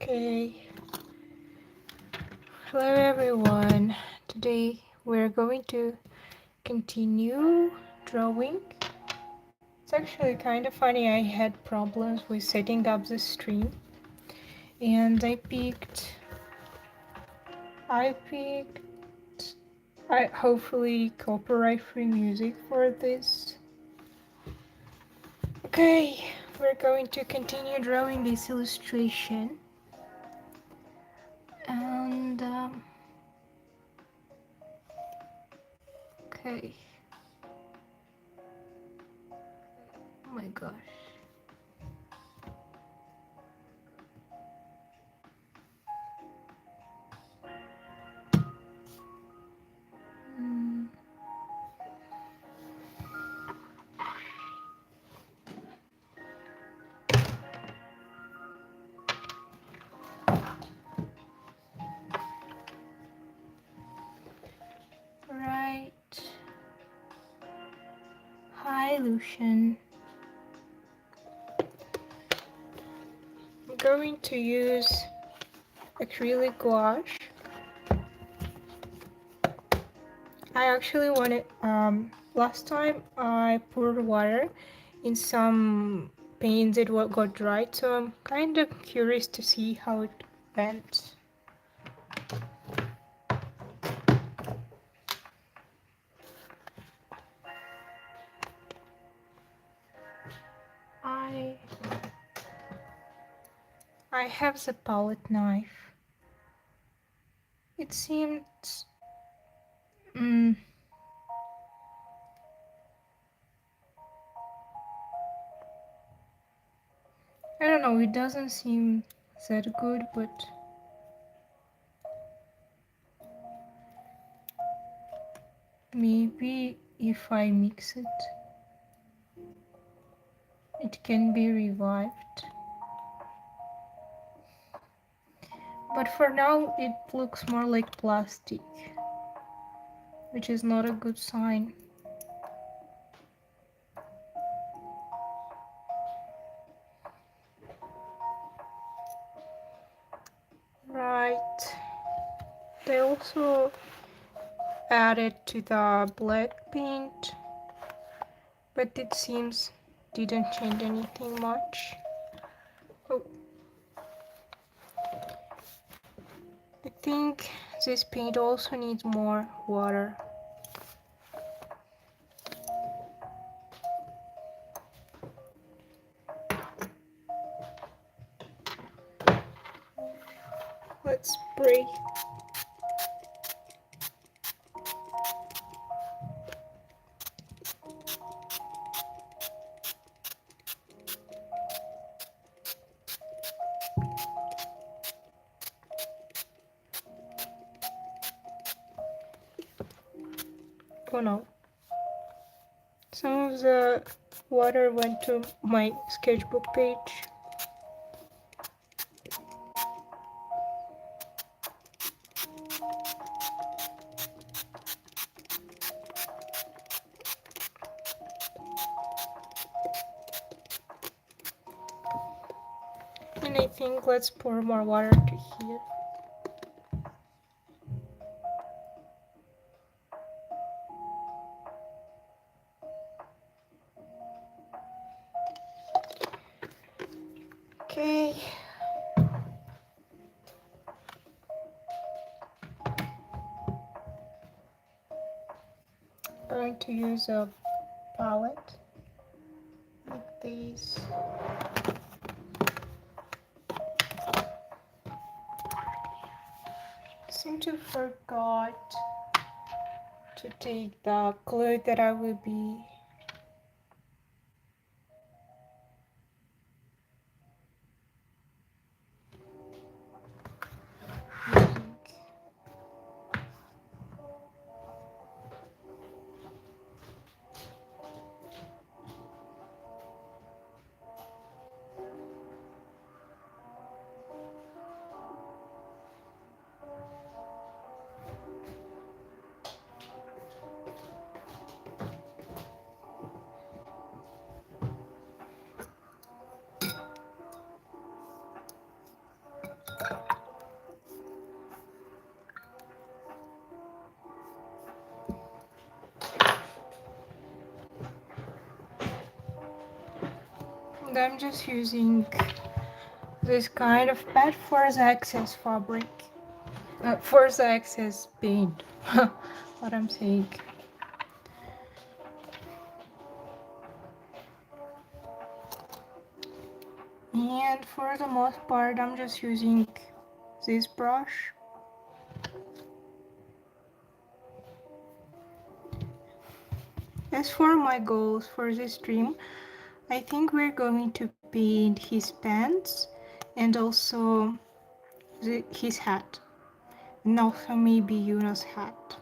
Okay, hello everyone. Today we're going to continue drawing. It's actually kind of funny. I had problems with setting up the stream, and I picked hopefully copyright-free music for this. Okay, we're going to continue drawing this illustration, and okay. Oh my gosh. Mm. Right. Hi, Lucian. I'm going to use acrylic gouache. I actually wanted, last time I poured water in some paints that got dried, so I'm kind of curious to see how it went. I have the palette knife. It seemed I don't know, it doesn't seem that good, but maybe if I mix it, it can be revived. But for now, it looks more like plastic, which is not a good sign. Right. They also added to the black paint, but it seems didn't change anything much. Oh. I think this paint also needs more water. Let's spray. Oh no. Some of the water went to my sketchbook page. And I think let's pour more water to here. Okay. I'm going to use a palette like this. I seem to forgot to take the glue that I will be using. And I'm just using this kind of pad force access fabric. Force access paint. What I'm saying. And for the most part, I'm just using this brush. As for my goals for this stream, I think we're going to paint his pants and also his hat. And also maybe Yuna's hat.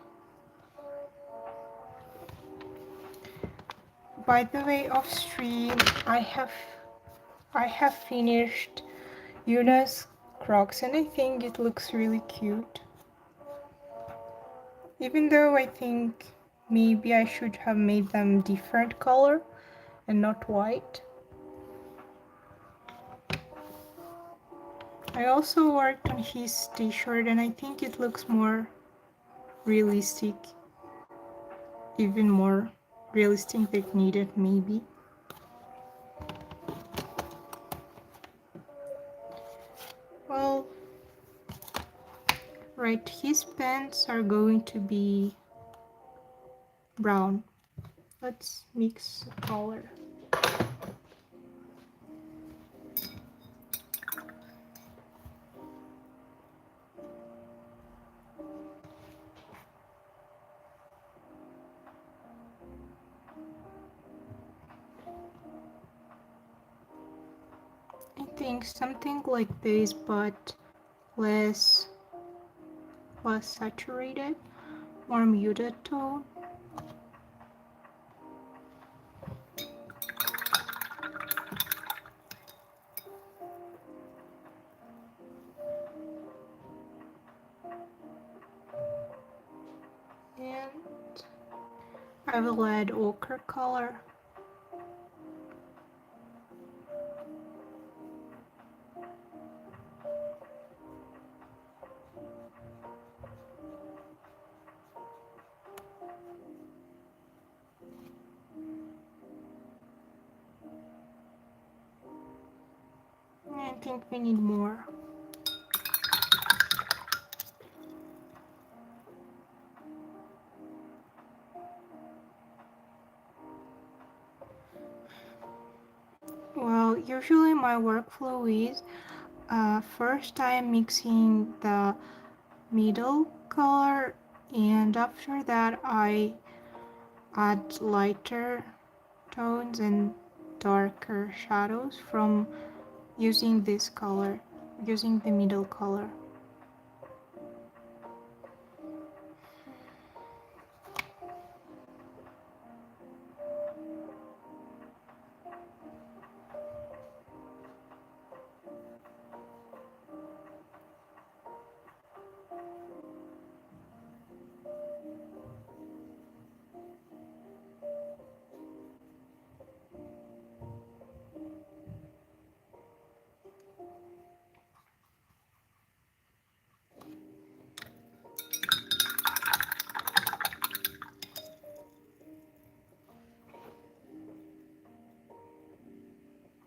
By the way, off stream, I have finished Yuna's Crocs and I think it looks really cute. Even though I think maybe I should have made them different color and not white. I also worked on his t-shirt and I think it looks more realistic. Even more realistic than needed maybe. Well, right, his pants are going to be brown. Let's mix the color. I think something like this, but less saturated, more muted tone. And I will add ochre color. I think we need more. Well, usually my workflow is first I'm mixing the middle color and after that I add lighter tones and darker shadows from using this color, using the middle color.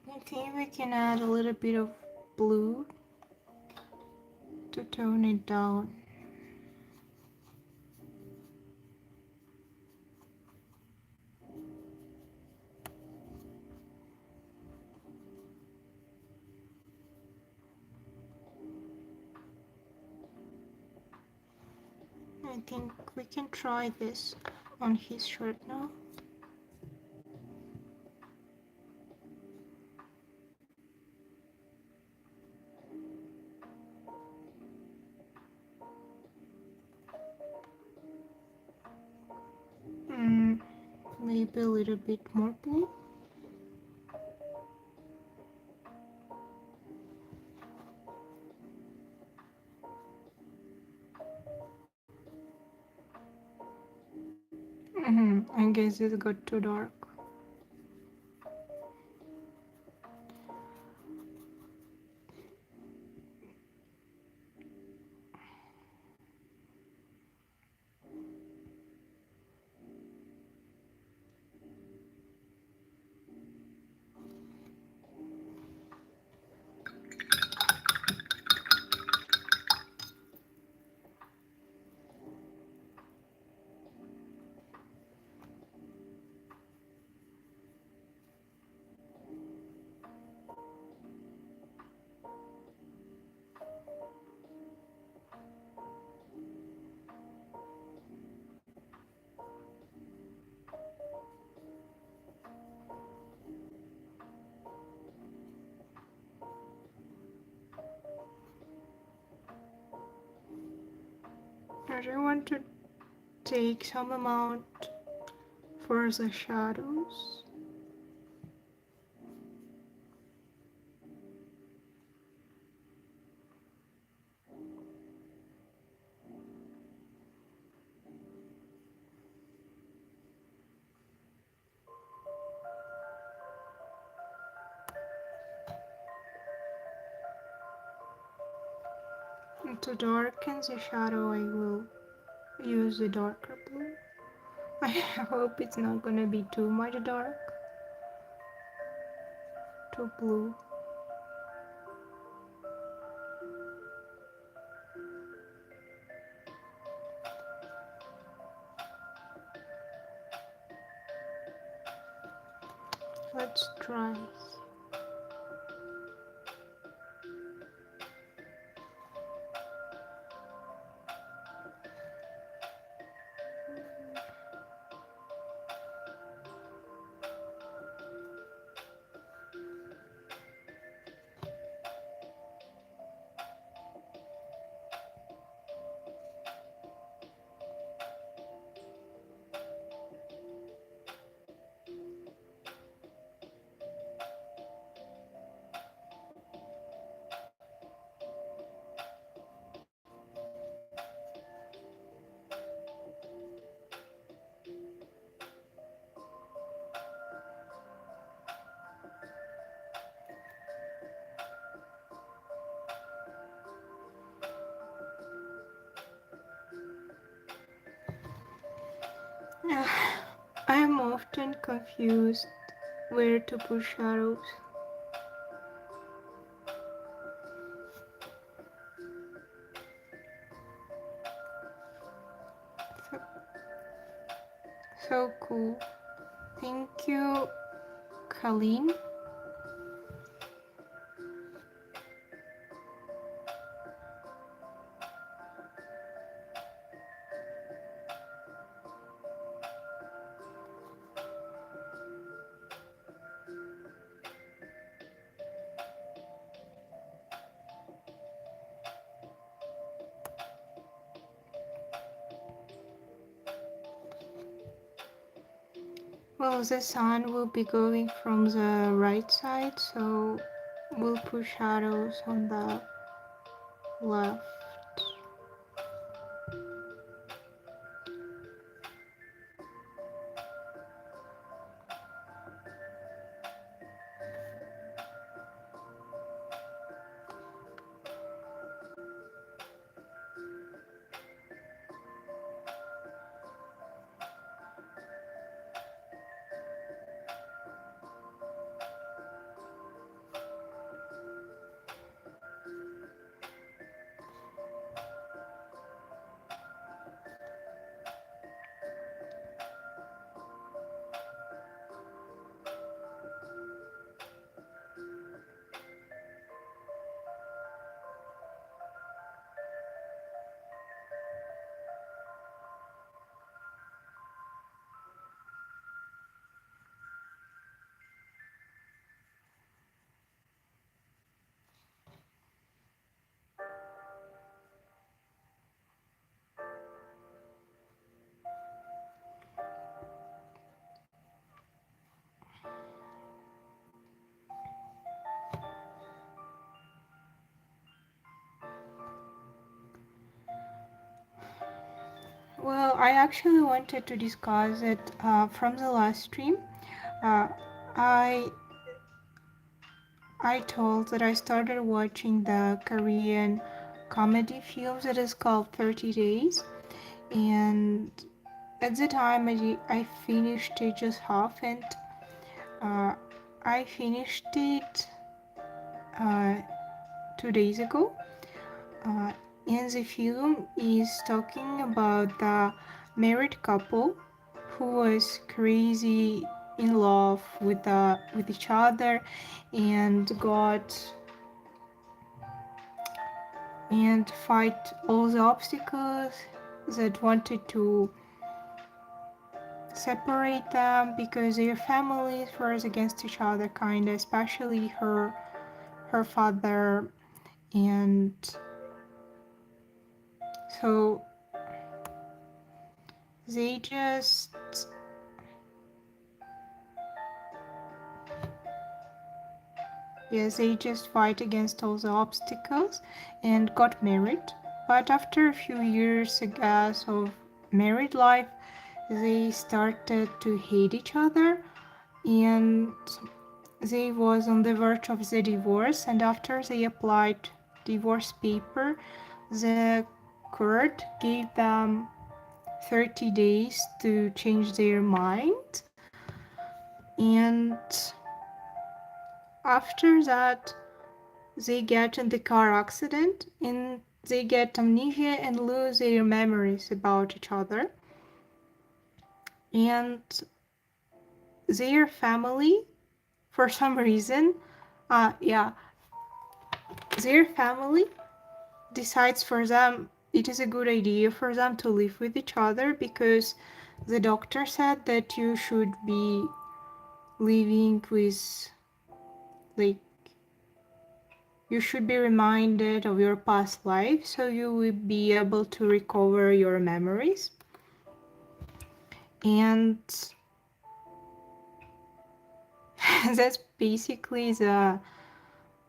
I think we can add a little bit of blue to tone it down. I think we can try this on his shirt now. Maybe a little bit more blue. I guess it got too dark. I just want to take some amount for the shadows. And to darken the shadow, I will use the darker blue. I hope it's not gonna be too much dark, too blue. Let's try. I am often confused where to put shadows. So, so cool. Thank you, Colleen. Well, the sun will be going from the right side, so we'll put shadows on the left. Well, I actually wanted to discuss it from the last stream. Uh, I I told that I started watching the Korean comedy films that is called 30 Days, and at the time I finished it just half, and uh, I finished it uh, 2 days ago. Uh, and the film is talking about the married couple who was crazy in love with each other and got and fight all the obstacles that wanted to separate them because their families were against each other, kind of, especially her father. And so they just yes, they just fight against all the obstacles and got married. But after a few years, I guess, of married life, they started to hate each other, and they was on the verge of the divorce. And after they applied divorce paper, the court gave them 30 days to change their mind. And after that, they get in the car accident and they get amnesia and lose their memories about each other. And their family, for some reason, yeah, their family decides for them it is a good idea for them to live with each other because the doctor said that you should be living with, like, you should be reminded of your past life so you will be able to recover your memories. And that's basically the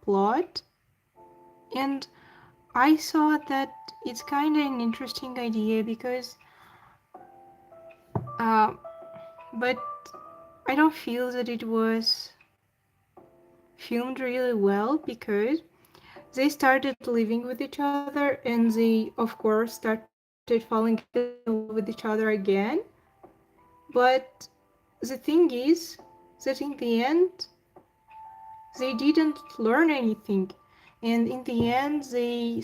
plot. And I thought that it's kind of an interesting idea because, uh, but I don't feel that it was filmed really well because they started living with each other and they, of course, started falling in love with each other again. But the thing is that in the end, they didn't learn anything. And in the end, they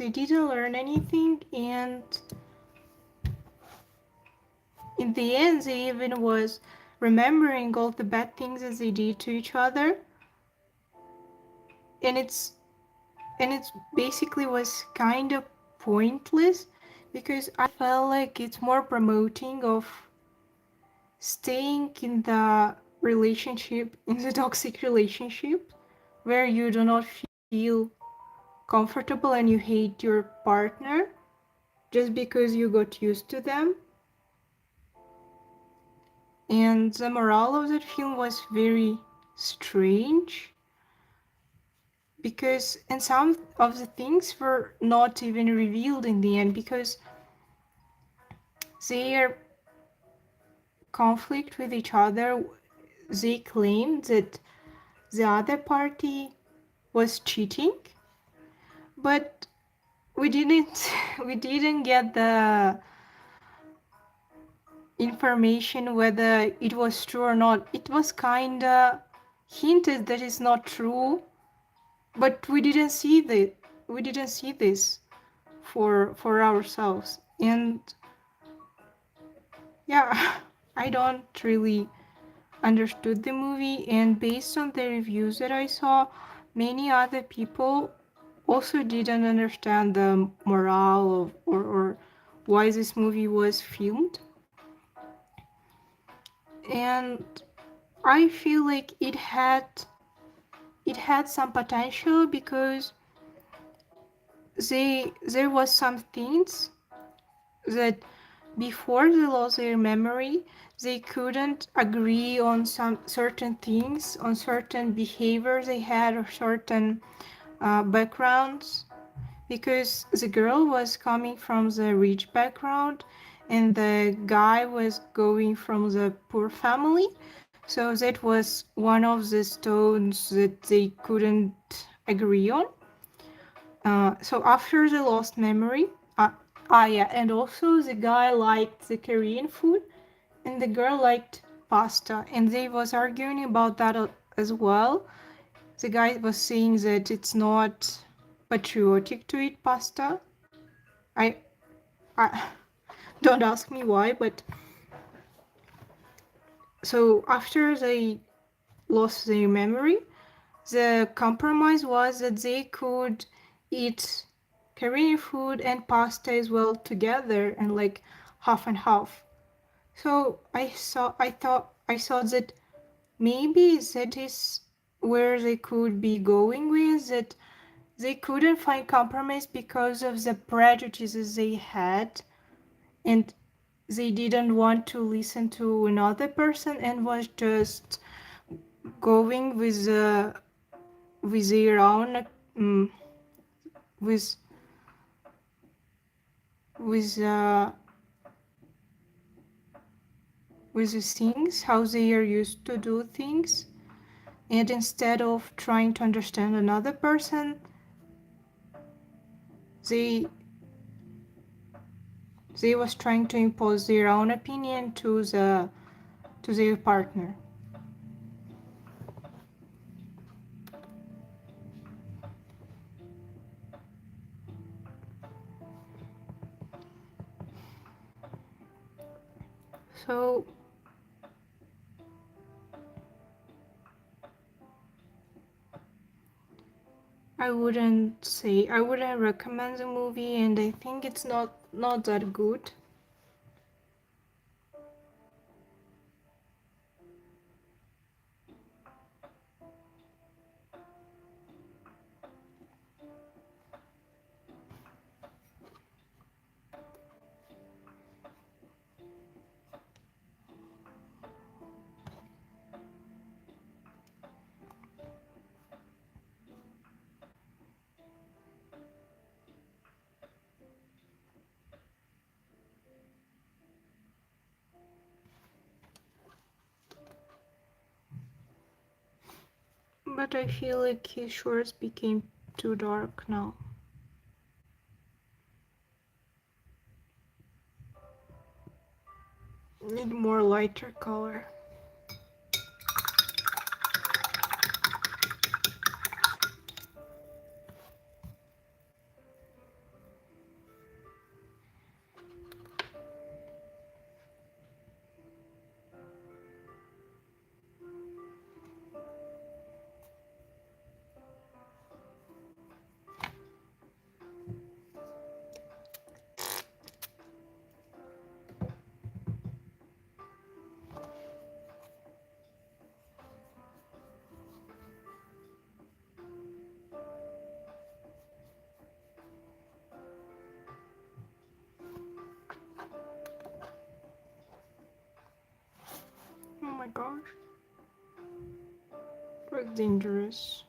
didn't learn anything. And in the end, they even was remembering all the bad things that they did to each other. And it's basically was kind of pointless because I felt like it's more promoting of staying in the relationship, in the toxic relationship, where you do not feel comfortable and you hate your partner just because you got used to them. And the morale of that film was very strange because, and some of the things were not even revealed in the end because their conflict with each other, they claimed that the other party was cheating, but we didn't we didn't get the information whether it was true or not. It was kinda hinted that it's not true, but we didn't see this for ourselves. And yeah, I don't really understood the movie, and based on the reviews that I saw, many other people also didn't understand the morale of or why this movie was filmed. And I feel like it had some potential because there was some things that before they lost their memory they couldn't agree on some certain things, on certain behaviors they had or certain backgrounds, because the girl was coming from the rich background and the guy was going from the poor family. So that was one of the stones that they couldn't agree on. So after the lost memory, yeah, and also the guy liked the Korean food and the girl liked pasta, and they was arguing about that as well. The guy was saying that it's not patriotic to eat pasta. I, I don't ask me why, but so after they lost their memory, the compromise was that they could eat Korean food and pasta as well together and like half and half. So I thought that maybe that is where they could be going with that. they couldn't find compromise because of the prejudices they had, and they didn't want to listen to another person and was just going with their own with with with the things how they are used to do things, and instead of trying to understand another person, they they was trying to impose their own opinion to their partner. So I wouldn't recommend the movie, and I think it's not that good. But I feel like his shorts became too dark now. Need more lighter color. Oh my gosh. Looks dangerous.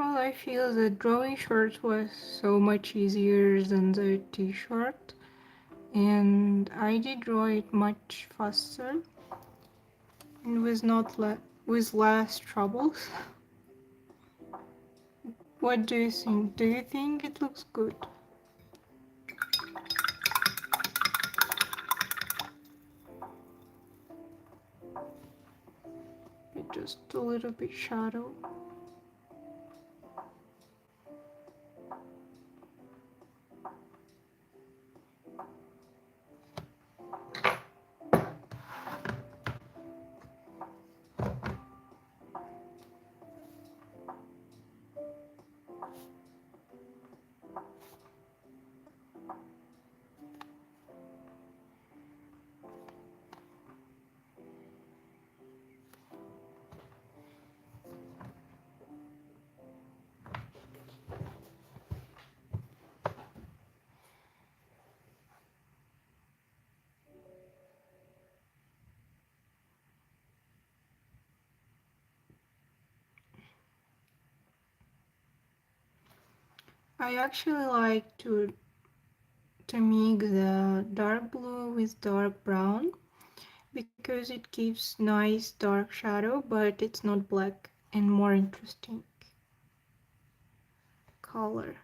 Well, I feel that drawing shorts was so much easier than the t-shirt, and I did draw it much faster and with less troubles. What do you think? Do you think it looks good? Just a little bit shadow. I actually like to mix the dark blue with dark brown because it gives nice dark shadow, but it's not black and more interesting color.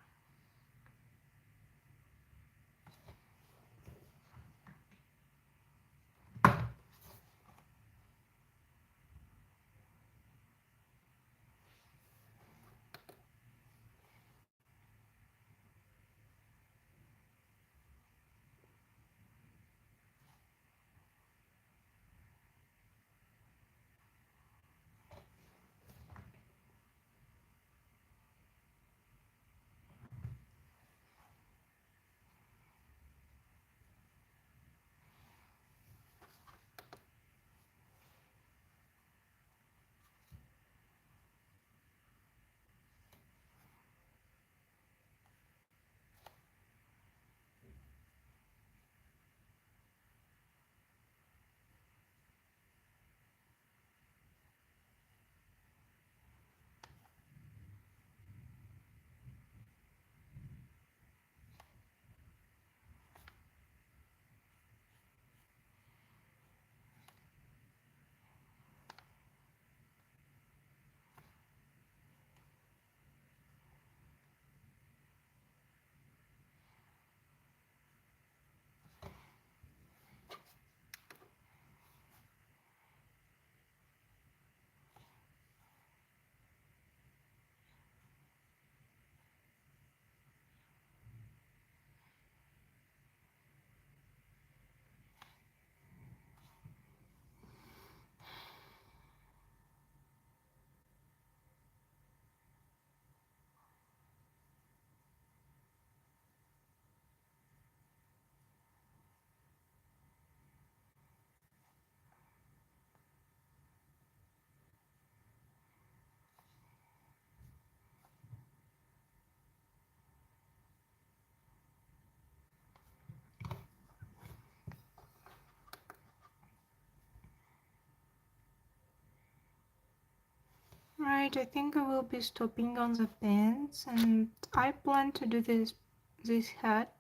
Right, I think I will be stopping on the pants, and I plan to do this hat.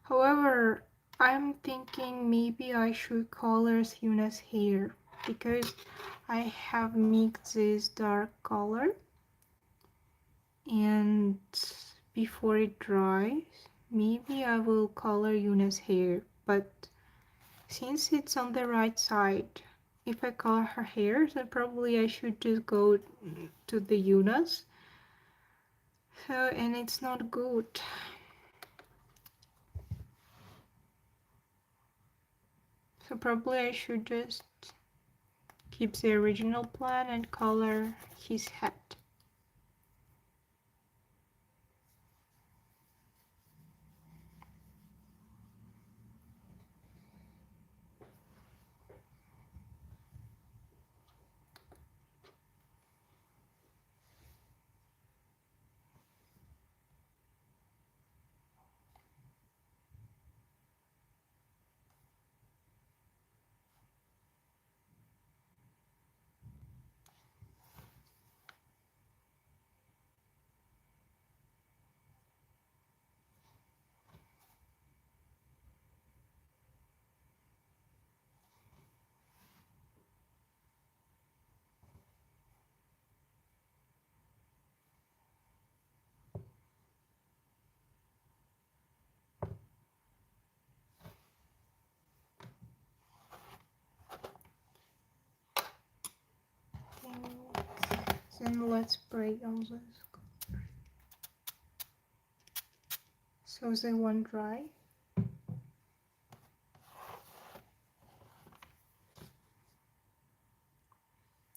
However, I'm thinking maybe I should color Yuna's hair because I have mixed this dark color, and before it dries, maybe I will color Yuna's hair. But since it's on the right side, if I color her hair, then probably I should just go to the Yuna's. So, and it's not good. So probably I should just keep the original plan and color his hat. And let's spray all this so they won't dry.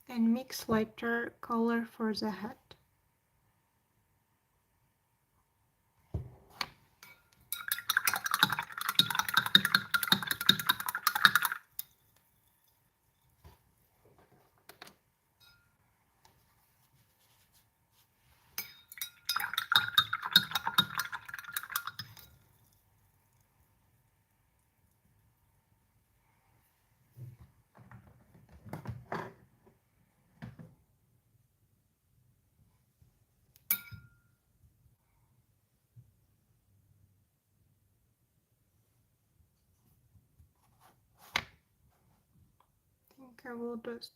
And mix lighter color for the head. I think I will just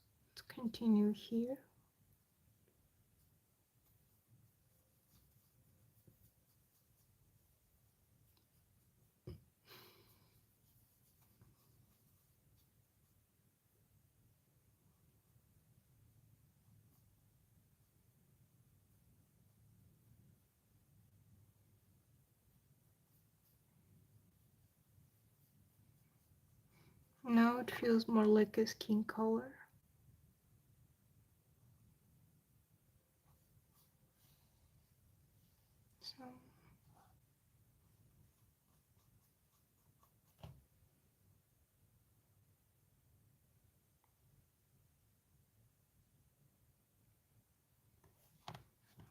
continue here. Now it feels more like a skin color. So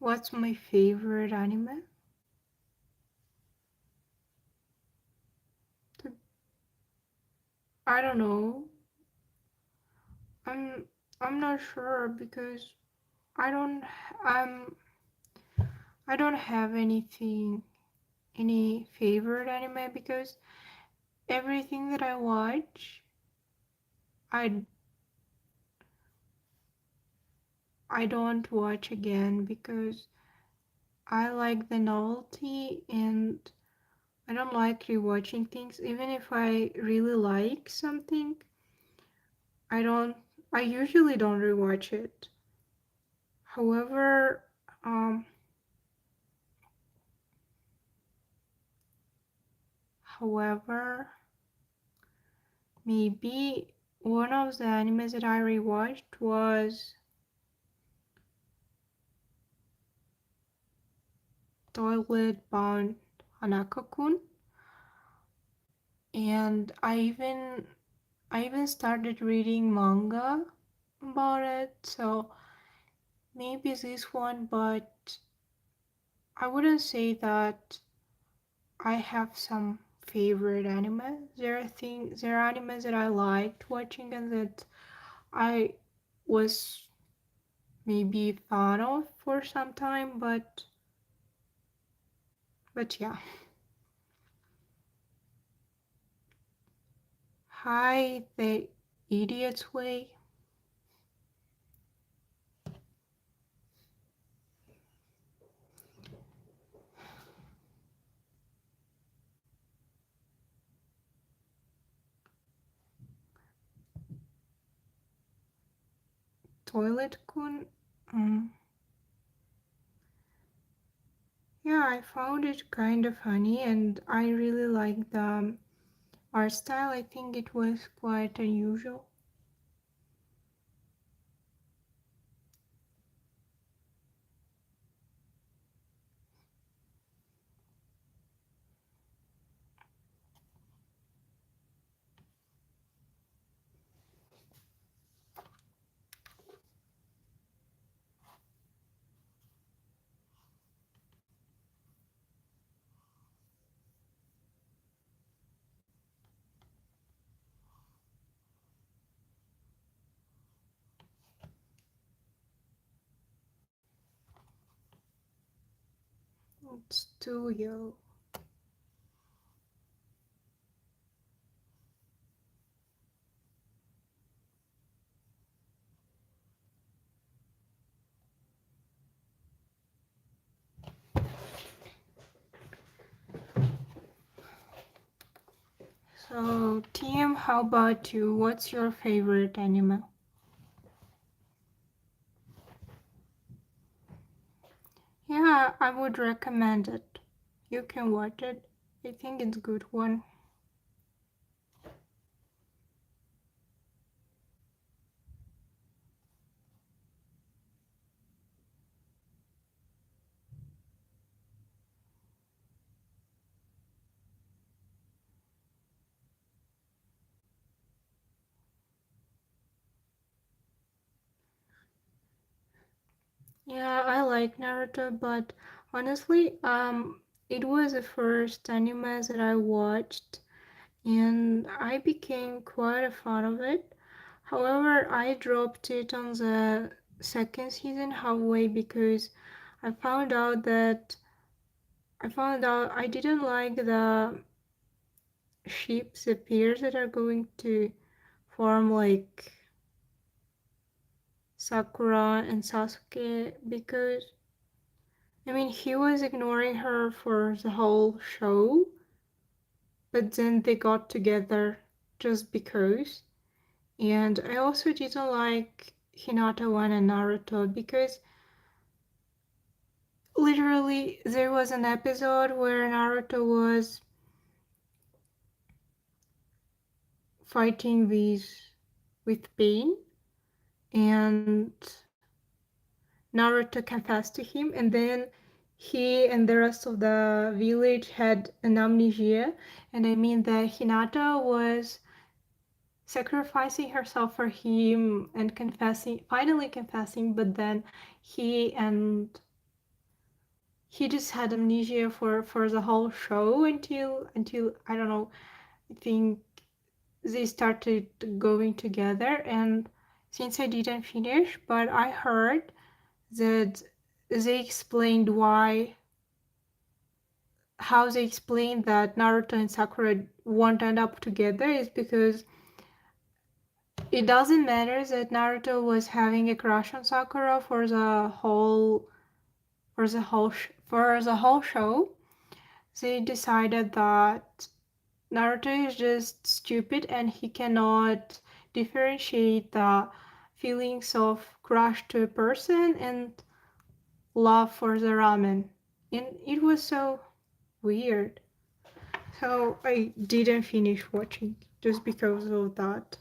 what's my favorite anime? I don't know. I'm I'm not sure because I don't I'm I don't have any favorite anime because everything that I watch I I don't watch again because I like the novelty and I don't like rewatching things. Even if I really like something, I don't I usually don't rewatch it. However, um however, maybe one of the animes that I rewatched was Toilet Bound Hanako-kun, and I even started reading manga about it, so maybe this one, but I wouldn't say that I have some favorite anime. There are animes that I liked watching and that I was maybe fan of for some time, but yeah. Hi, the idiot's way. Toilet kun. Yeah, I found it kind of funny and I really like the art style. I think it was quite unusual. It's too yellow. So, TM, how about you? What's your favorite anime? Yeah, I would recommend it. You can watch it. I think it's a good one. Yeah, I like Naruto, but honestly, it was the first anime that I watched, and I became quite a fan of it. However, I dropped it on the second season halfway because I found out that I didn't like the ships, the pairs that are going to form like Sakura and Sasuke because I mean he was ignoring her for the whole show, but then they got together just because. And I also didn't like Hinata 1 and Naruto because literally there was an episode where Naruto was fighting with pain and Naruto confessed to him and then he and the rest of the village had an amnesia, and I mean that Hinata was sacrificing herself for him and confessing, finally confessing, but then he and he just had amnesia for the whole show until I don't know. I think they started going together, and since I didn't finish, but I heard that they explained why how they explained that Naruto and Sakura won't end up together is because it doesn't matter that Naruto was having a crush on Sakura for the whole show. They decided that Naruto is just stupid and he cannot differentiate the feelings of crush to a person and love for the ramen. And it was so weird. So I didn't finish watching just because of that.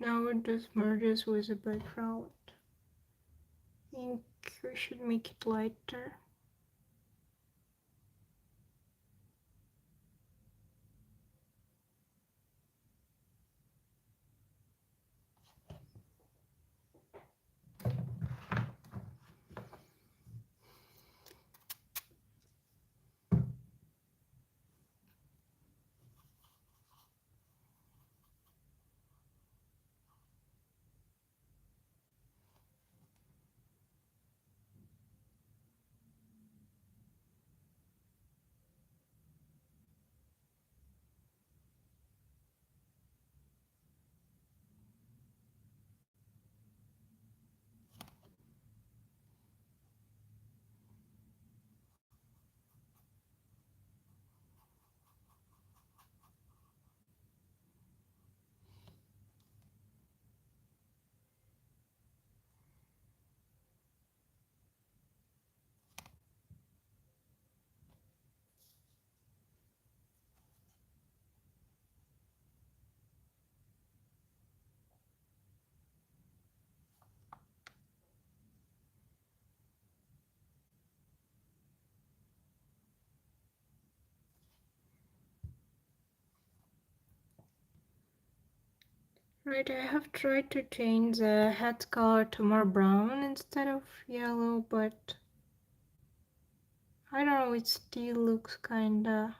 Now it just merges with the background. I think we should make it lighter. Right, I have tried to change the hat color to more brown instead of yellow, but I don't know, it still looks kinda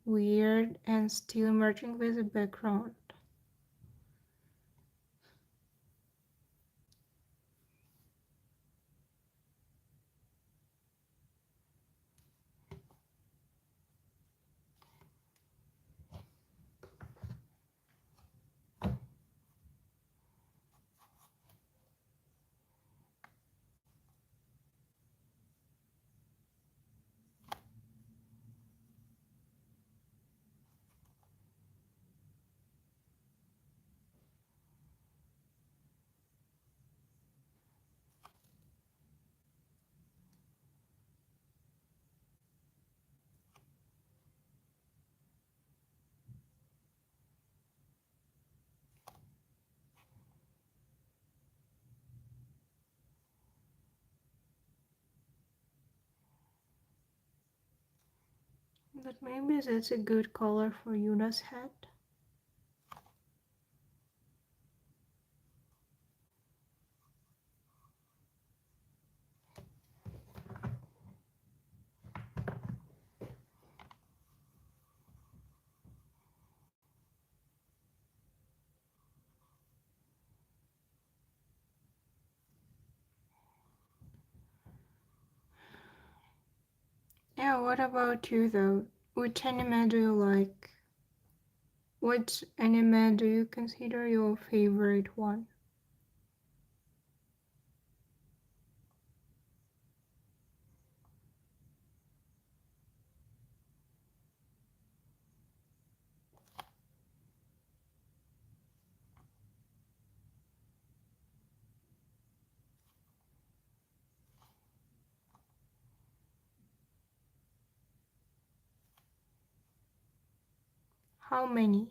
weird and still merging with the background. But maybe that's a good color for Yuna's head. Yeah, what about you though? Which anime do you like? Which anime do you consider your favorite one? How many?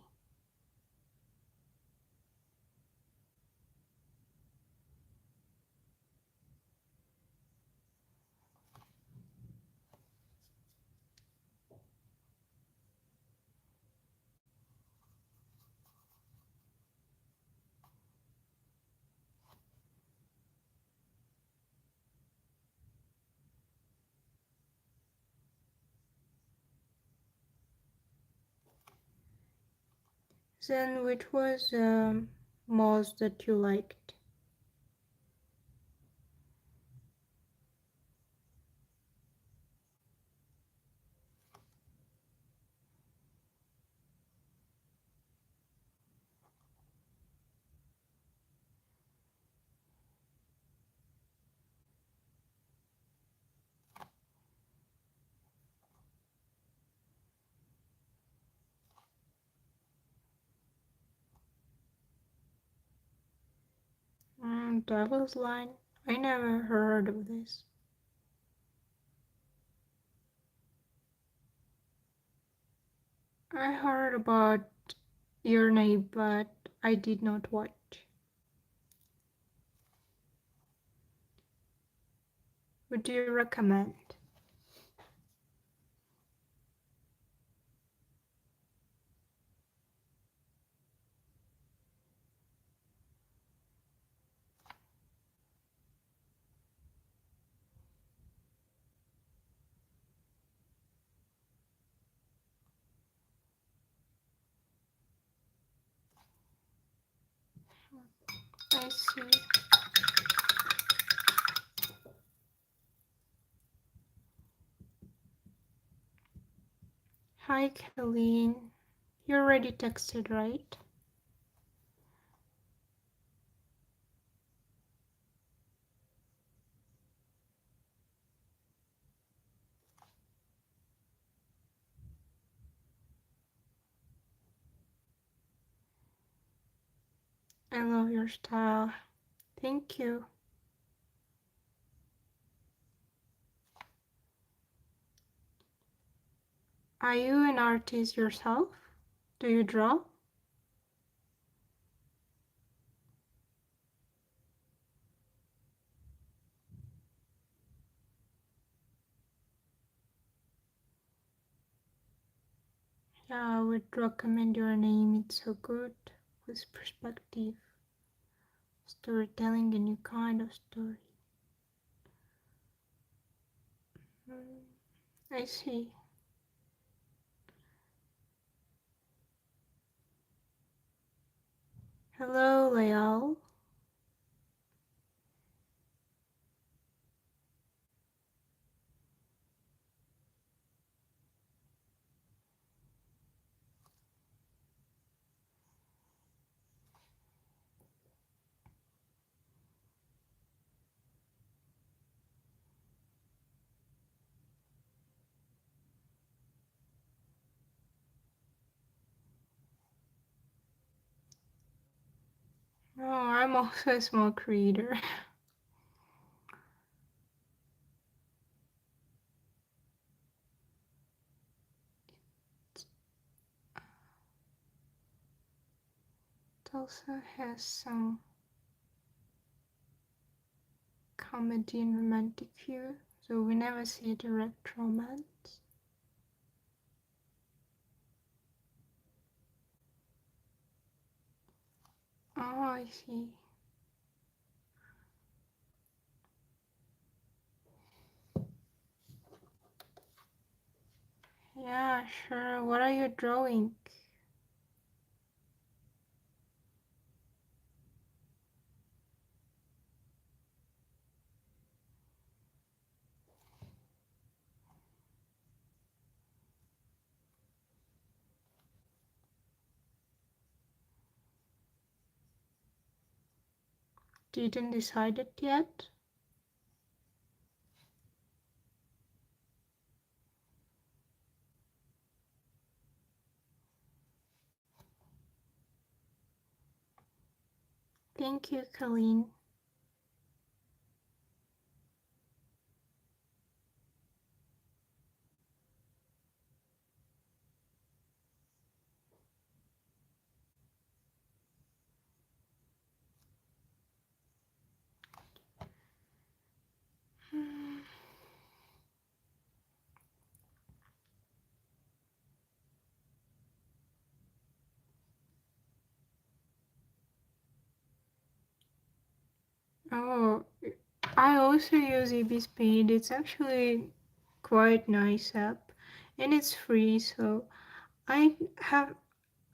Then which was most that you liked? Devil's Line? I never heard of this. I heard about Your Name, but I did not watch. Would you recommend? I see. Hi, Colleen. You already texted, right? I love your style. Thank you. Are you an artist yourself? Do you draw? Yeah, I would recommend Your Name. It's so good with perspective, storytelling, a new kind of story. I see. Hello, Leal. Oh, I'm also a small creator. It also has some comedy and romantic view, so we never see a direct romance. Oh, I see. Yeah, sure. What are you drawing? Didn't decide it yet? Thank you, Colleen. Oh, I also use EB's Paint. It's actually quite nice app, and it's free. So I have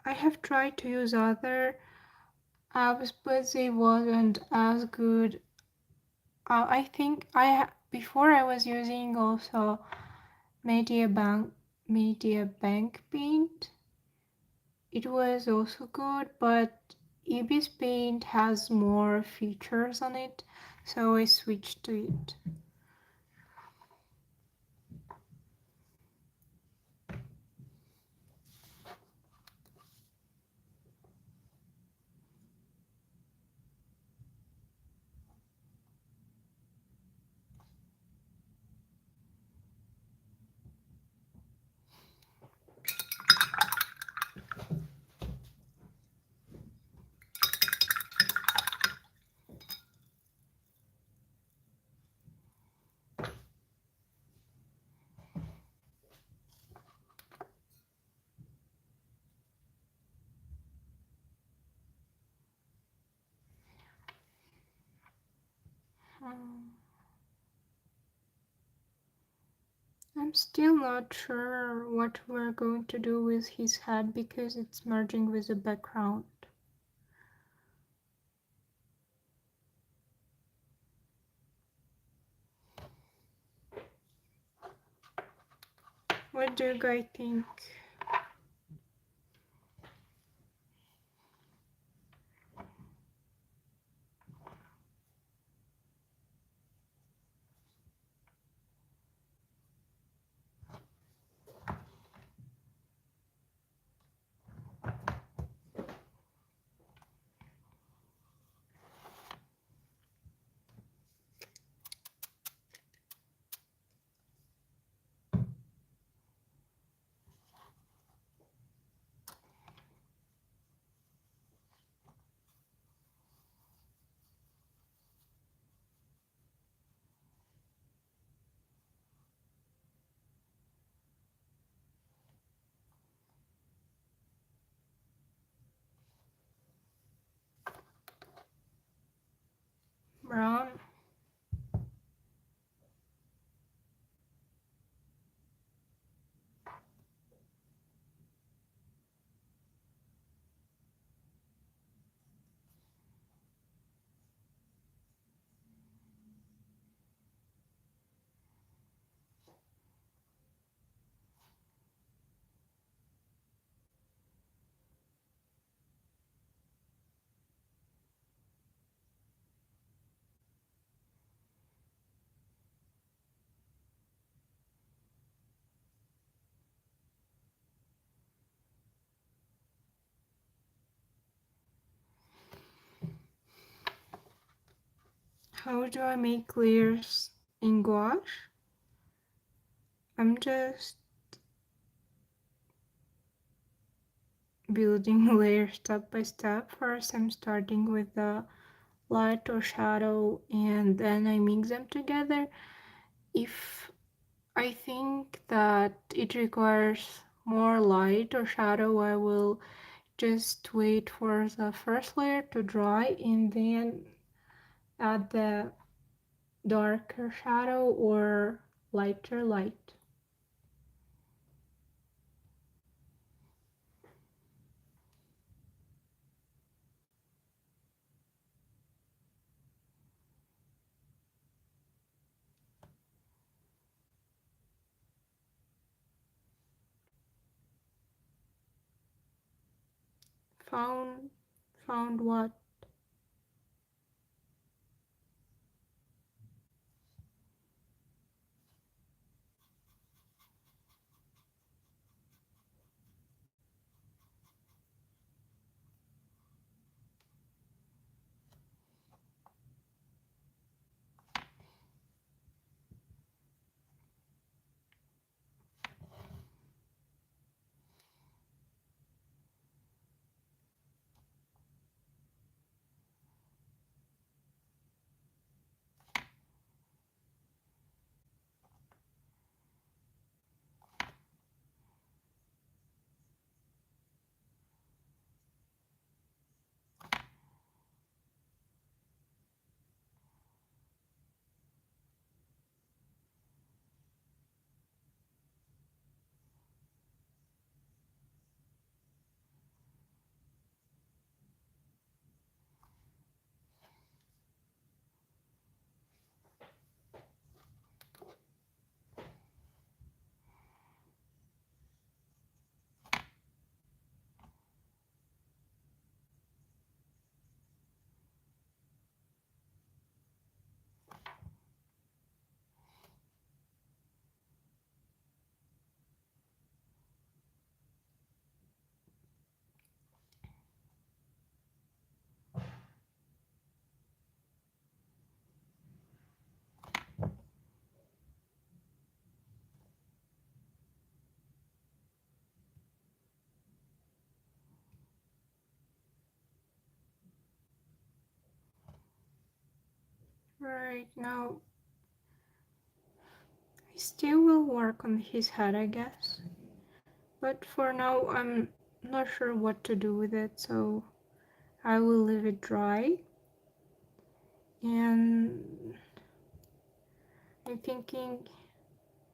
I have tried to use other apps, but they wasn't as good. I think before I was using also Media Bank Media Bank Paint. It was also good, but EB's Paint has more features on it, so I switched to it. I'm still not sure what we're going to do with his head because it's merging with the background. What do you guys think? Brown? How do I make layers in gouache? I'm just building layers step by step. First, I'm starting with the light or shadow, and then I mix them together. If I think that it requires more light or shadow, I will just wait for the first layer to dry and then add the darker shadow or lighter light. Found what? Right now, I still will work on his head, I guess. But for now, I'm not sure what to do with it, so I will leave it dry. And I'm thinking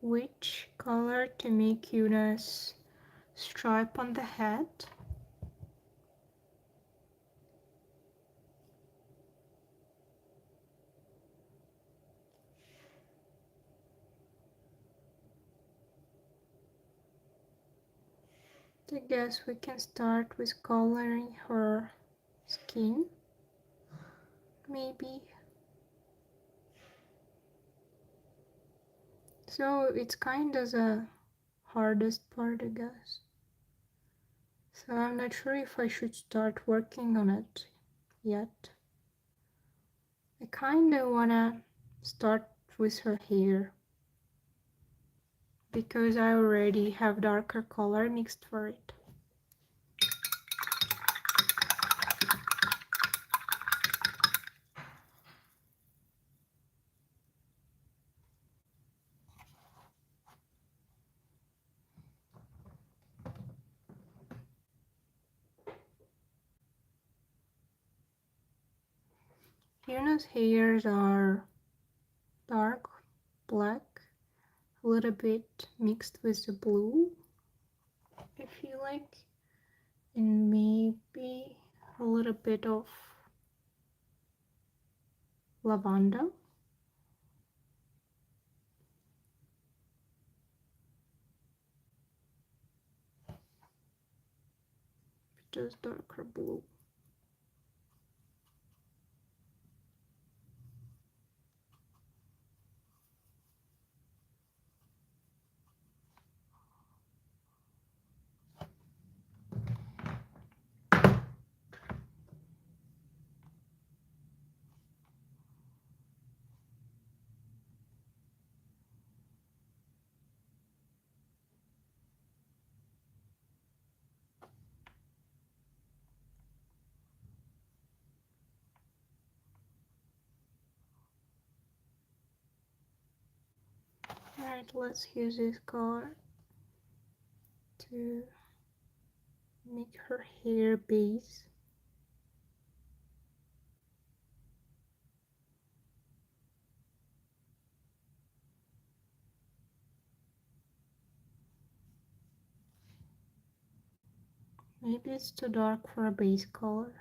which color to make Yuna's stripe on the head. I guess we can start with coloring her skin, maybe. So it's kind of the hardest part, I guess. So I'm not sure if I should start working on it yet. I kind of wanna start with her hair because I already have darker color mixed for it. Yuna's hairs are dark black, a little bit mixed with the blue, I feel like, and maybe a little bit of lavender. Just darker blue. Alright, let's use this color to make her hair base. Maybe it's too dark for a base color.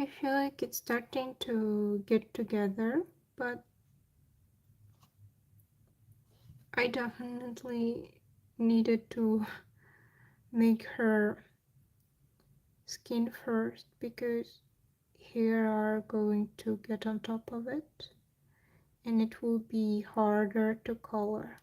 I feel like it's starting to get together, but I definitely needed to make her skin first because hair are going to get on top of it and it will be harder to color.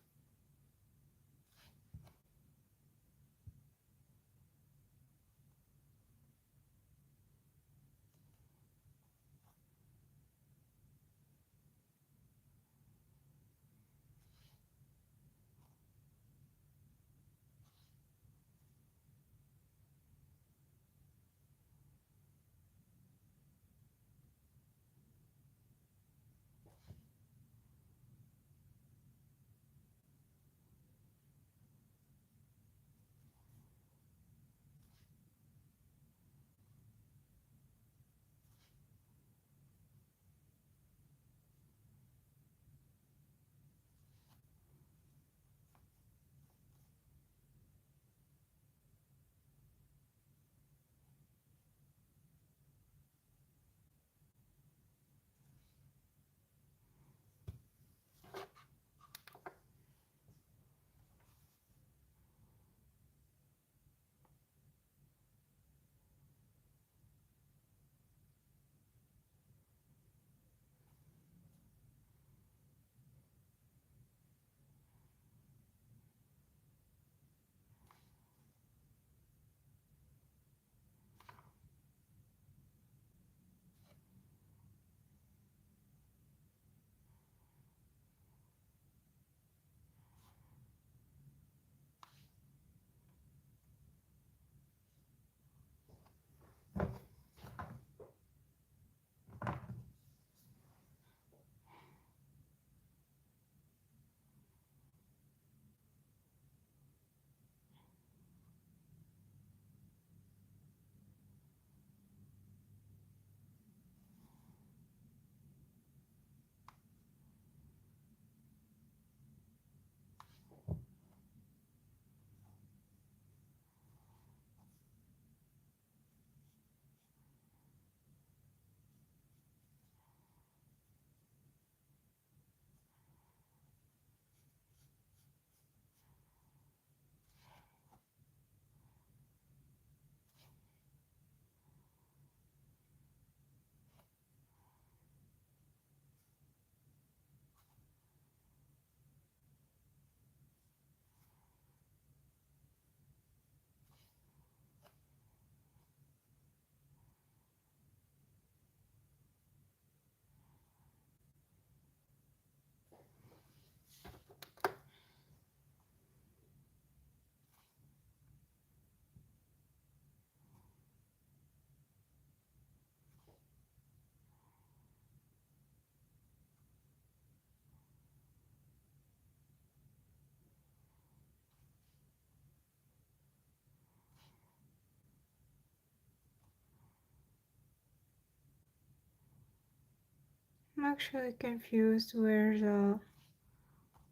I'm actually confused where the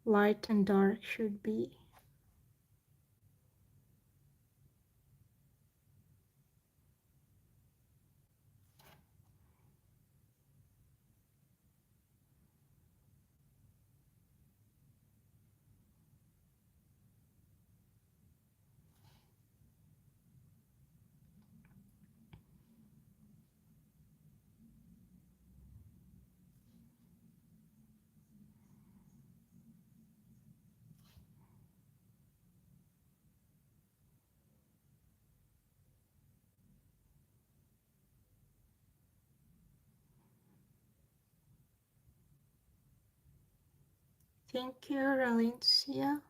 light and dark should be. Thank you, Valencia.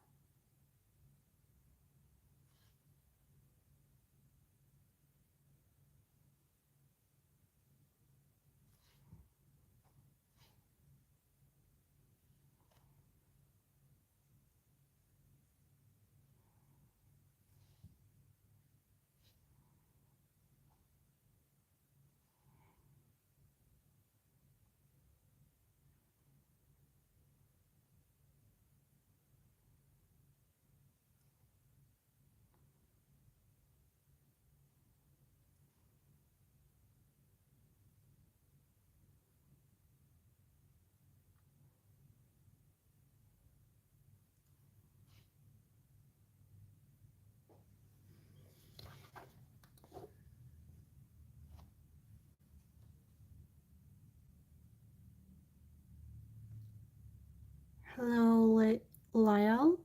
Hello, Lyle.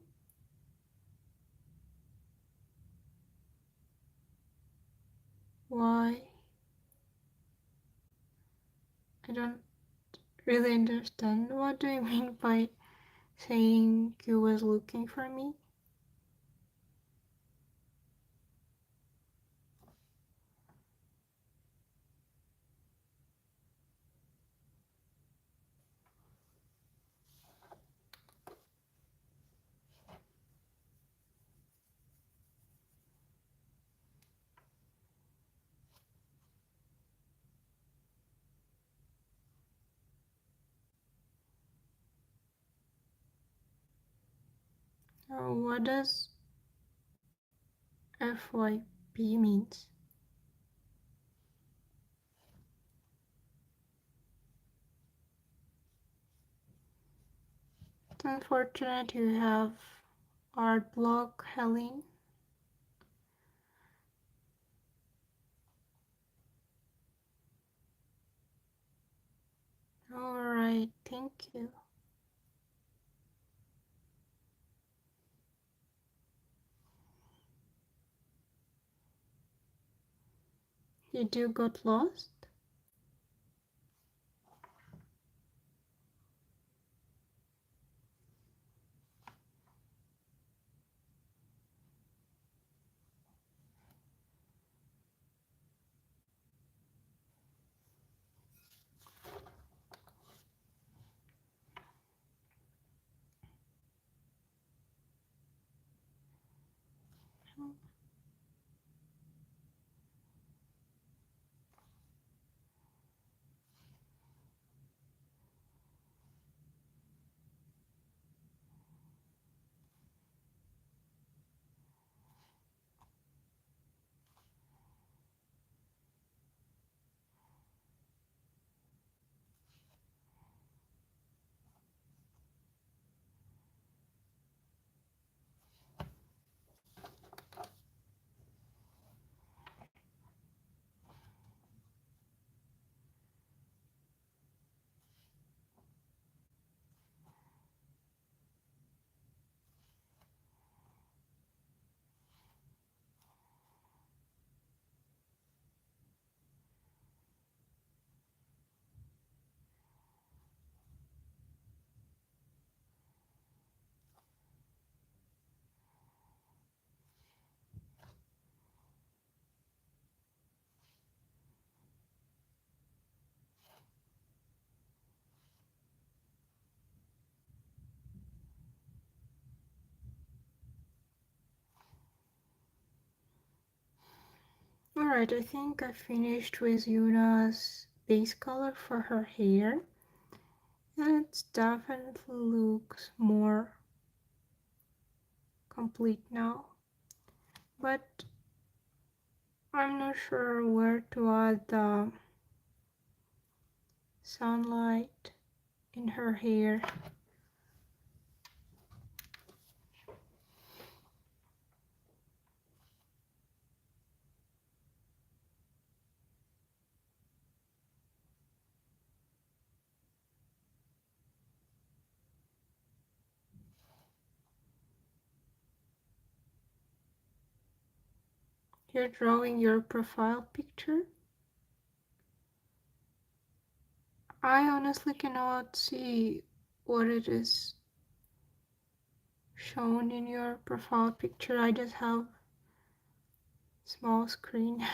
Why? I don't really understand. What do you mean by saying you was looking for me? What does FYP means? It's unfortunate you have art block, Helene. Alright, thank you. Did you got lost? Alright, I think I finished with Yuna's base color for her hair. It definitely looks more complete now, but I'm not sure where to add the sunlight in her hair. You're drawing your profile picture? I honestly cannot see what it is shown in your profile picture. I just have small screen.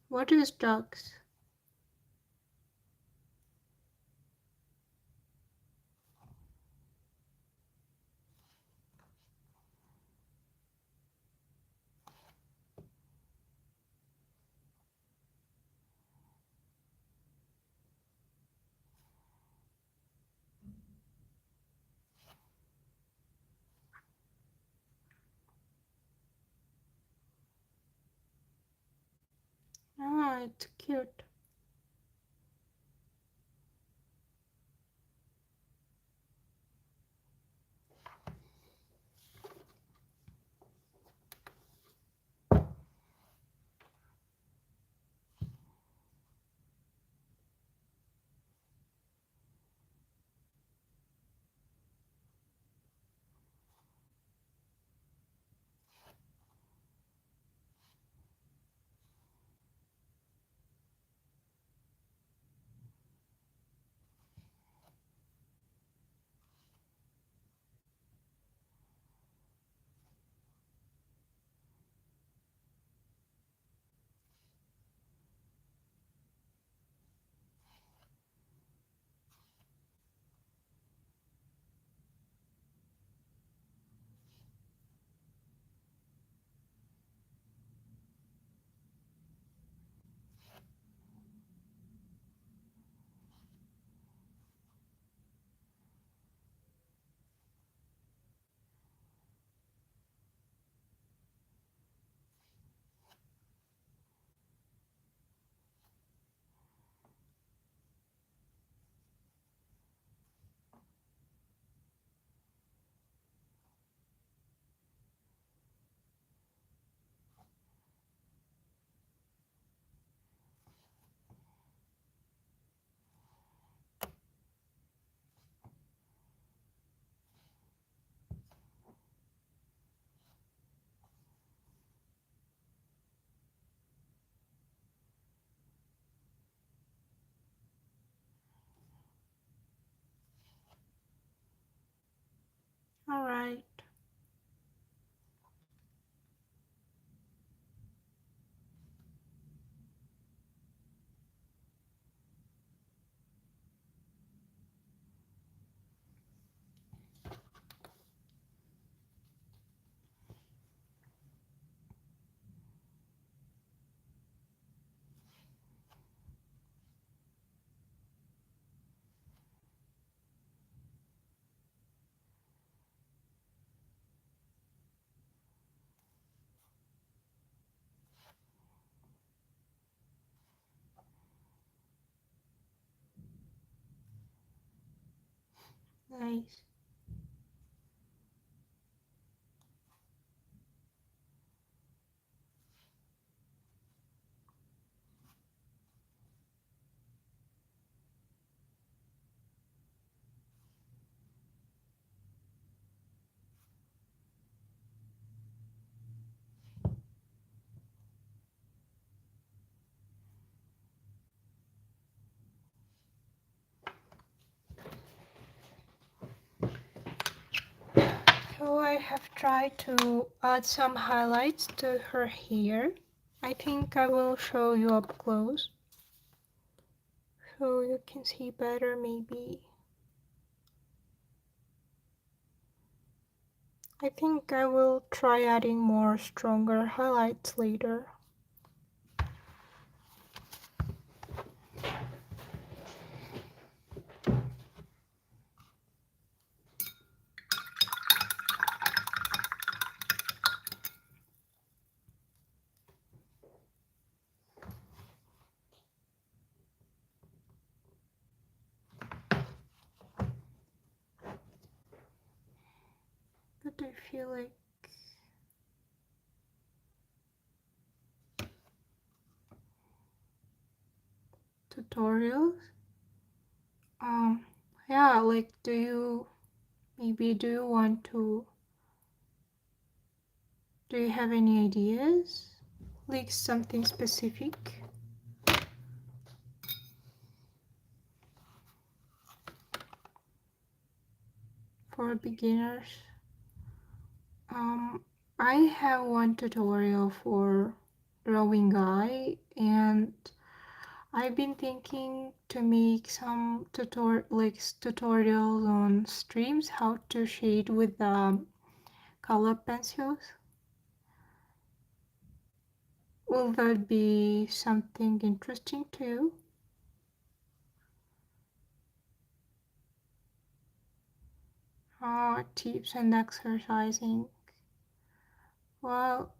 What is ducks? Ah, it's cute. Alright. Nice. So I have tried to add some highlights to her hair. I think I will show you up close. so you can see better maybe. I think I will try adding more stronger highlights later. But I feel like tutorials. Yeah, like do you want to, do you have any ideas? Like something specific for beginners? I have one tutorial for drawing eye, and I've been thinking to make some tutorials on streams how to shade with color pencils. Will that be something interesting to you? Tips and exercising. Well,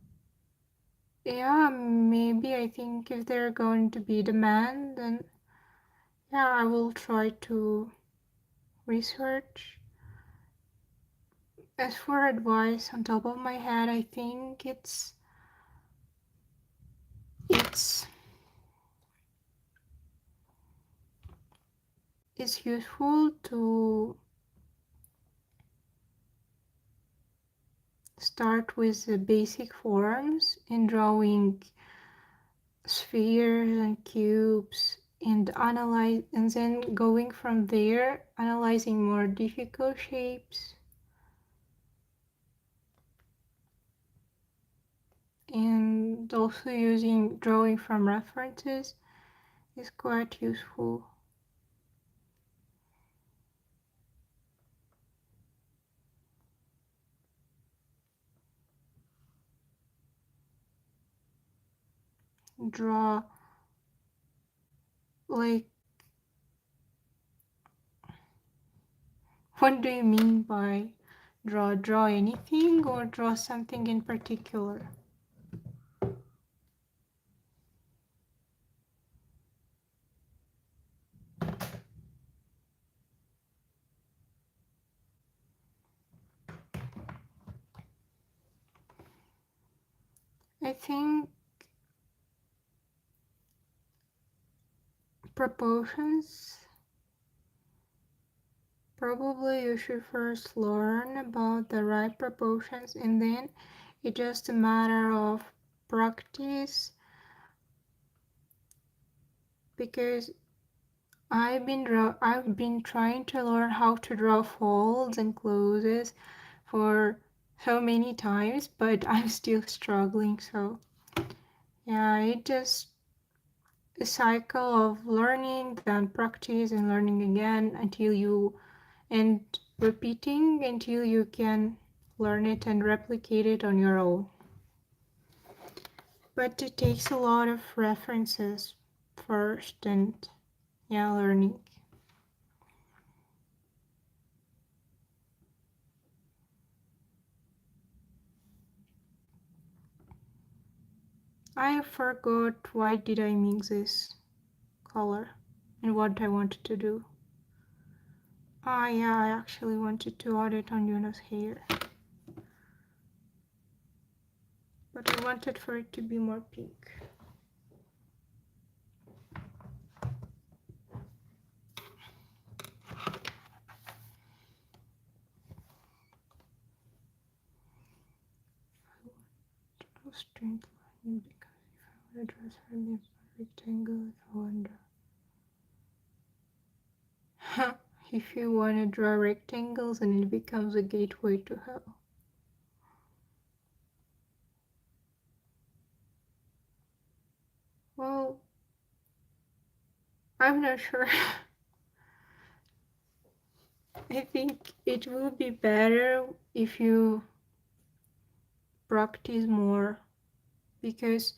yeah, maybe I think if they're going to be demand, then yeah, I will try to research. As for advice on top of my head, I think it's it's useful to start with the basic forms in drawing spheres and cubes and analyze, and then going from there analyzing more difficult shapes, and also using drawing from references is quite useful. Draw like, what do you mean by draw anything or draw something in particular? I think proportions. Probably you should first learn about the right proportions, and then it's just a matter of practice, because I've been trying to learn how to draw folds and closes for so many times, but I'm still struggling. So yeah, it just a cycle of learning, then practice and learning again until you, and repeating until you can learn it and replicate it on your own. But it takes a lot of references first, and yeah, learning. I forgot why did I mix this color and what I wanted to do. Ah, yeah, I actually wanted to add it on Yuna's hair, but I wanted for it to be more pink. Straight line, because if I would draw a rectangle, I wonder. If you want to draw rectangles, and it becomes a gateway to hell. Well, I'm not sure. I think it would be better if you practice more, because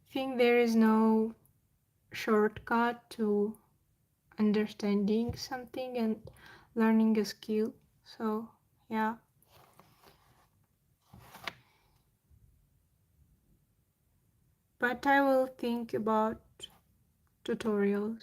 I think there is no shortcut to understanding something and learning a skill. So yeah, but I will think about tutorials.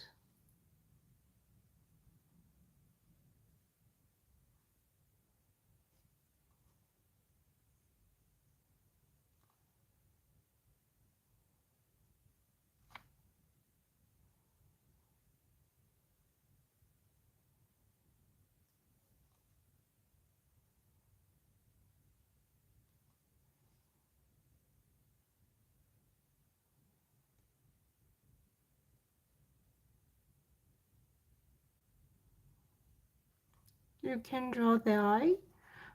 You can draw the eye.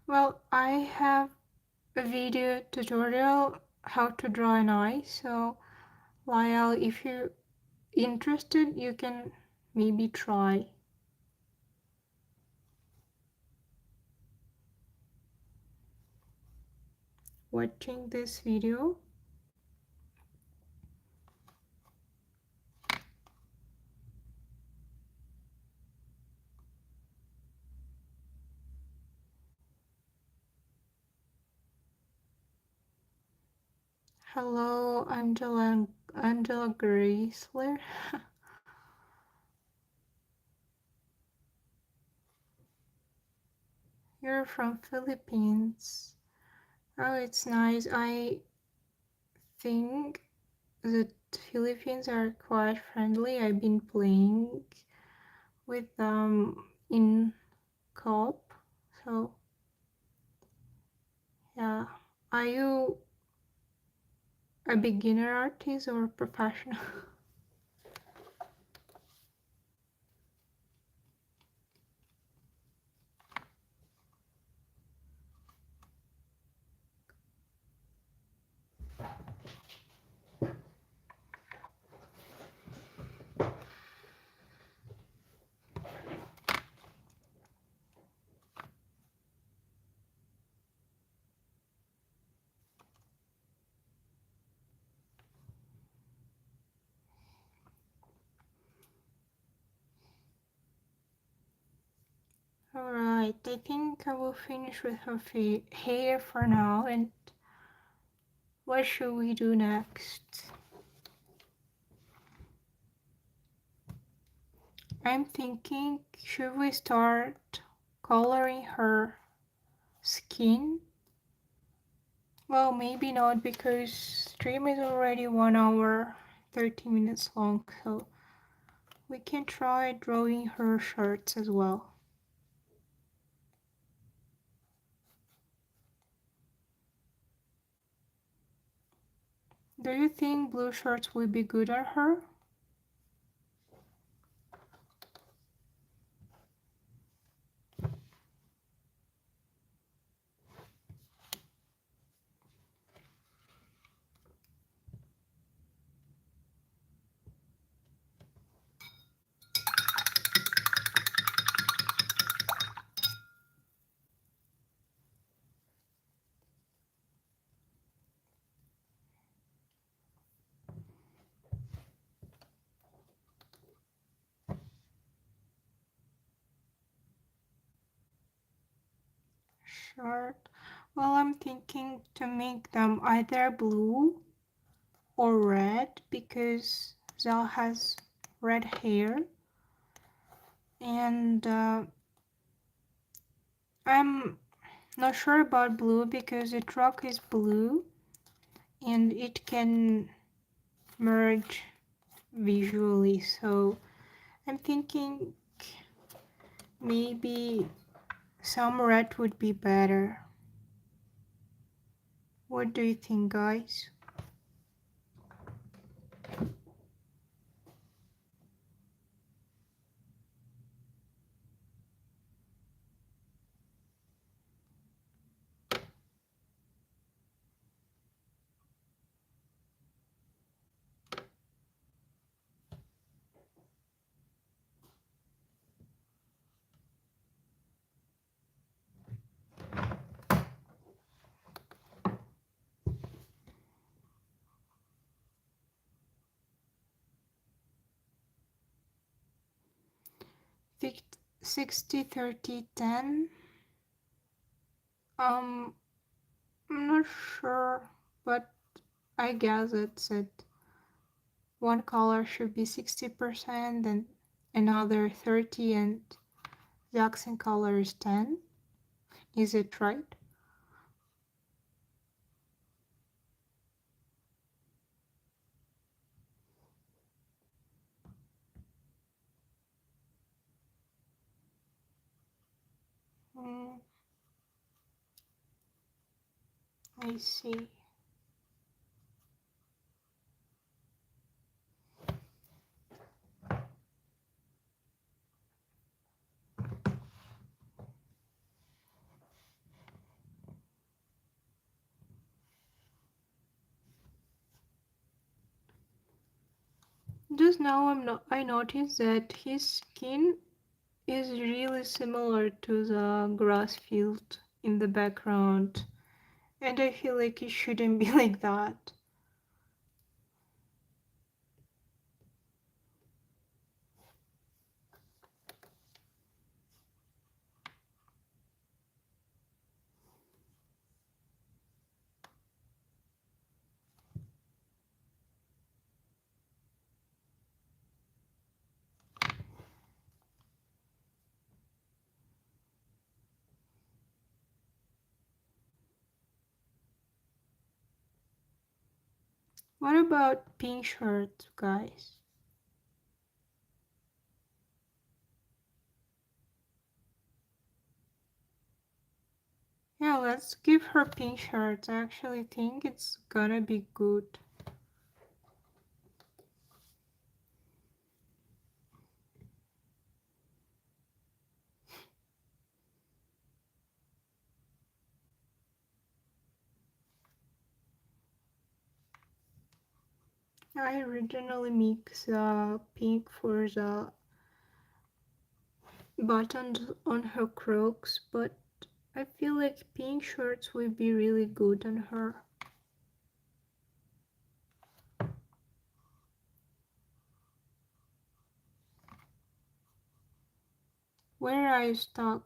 Well, I have a video tutorial how to draw an eye, so Lyle, if you're interested, you can maybe try watching this video. Hello, Angela Graceler. You're from Philippines. Oh, it's nice. I think the Philippines are quite friendly. I've been playing with them in co-op. So yeah. Are you a beginner artist or professional? Alright, I think I will finish with her hair for now, and what should we do next? I'm thinking, should we start coloring her skin? Well, maybe not, because stream is already 1 hour 30 minutes long, so we can try drawing her shirts as well. Do you think blue shirts will be good on her? Shirt. Well, I'm thinking to make them either blue or red, because Zell has red hair, and I'm not sure about blue because the truck is blue and it can merge visually, so I'm thinking maybe some red would be better. What do you think, guys? 60, 30, 10. I'm not sure, but I guess it's it. One color should be 60%, and another 30, and the accent color is 10. Is it right? Mm, I see. Just now I noticed that his skin is really similar to the grass field in the background, and I feel like it shouldn't be like that. What about pink shirts, guys? Yeah, let's give her pink shirts. I actually think it's gonna be good. I originally mixed pink for the buttons on her crocs, but I feel like pink shirts would be really good on her. Where are you stuck?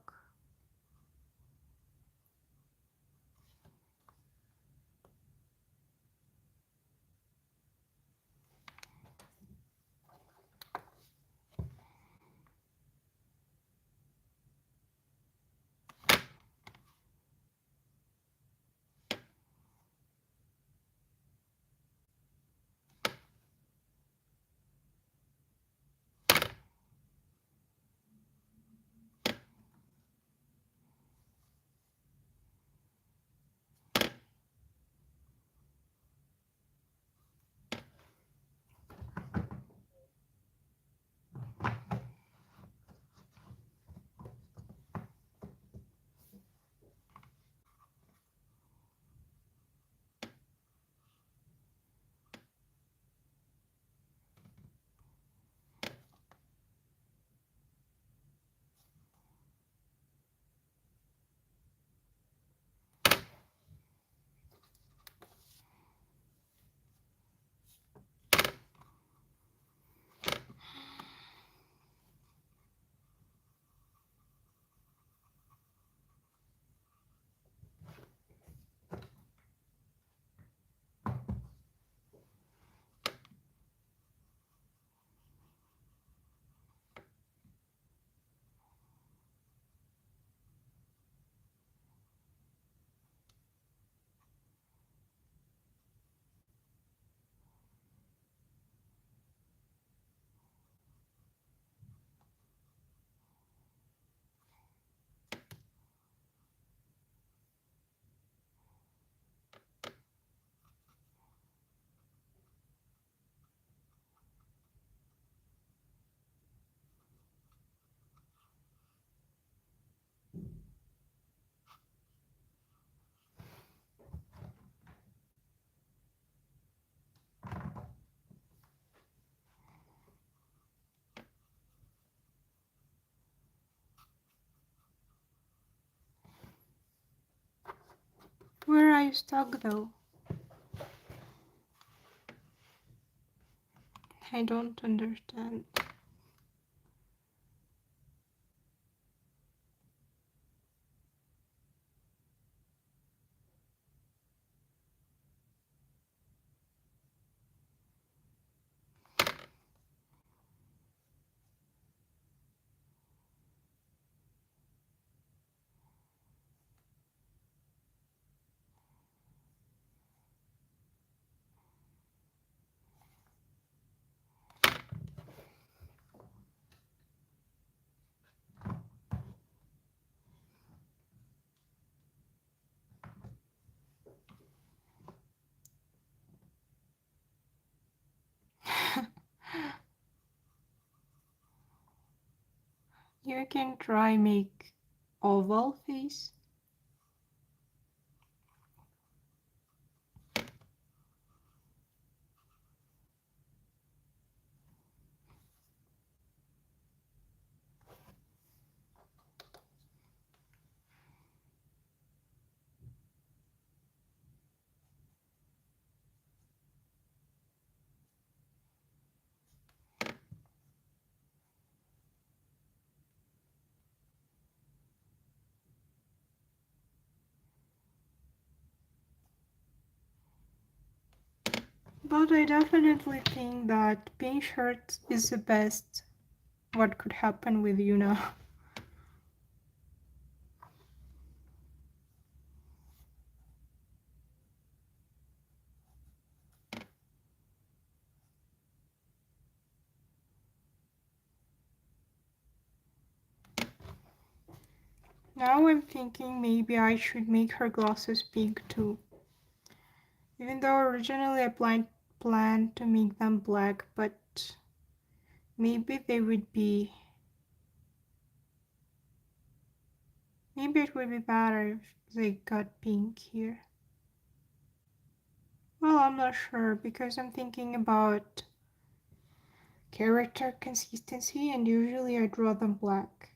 Where are you stuck though? I don't understand. You can try make oval face. But I definitely think that pink shirt is the best what could happen with you now. Now I'm thinking maybe I should make her glasses pink too. Even though originally I planned to make them black, but maybe they would be. Maybe it would be better if they got pink here. Well, I'm not sure because I'm thinking about character consistency and usually I draw them black.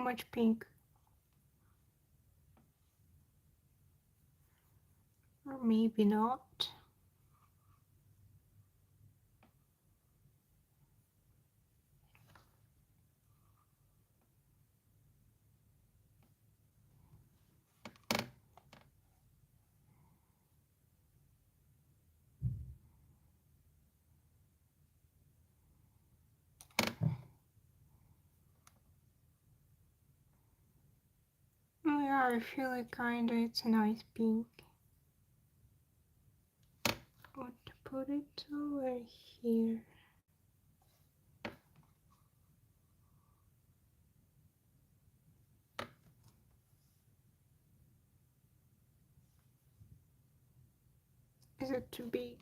much pink. Or maybe not. Oh yeah, I feel like kinda it's a nice pink. I want to put it over here. Is it too big?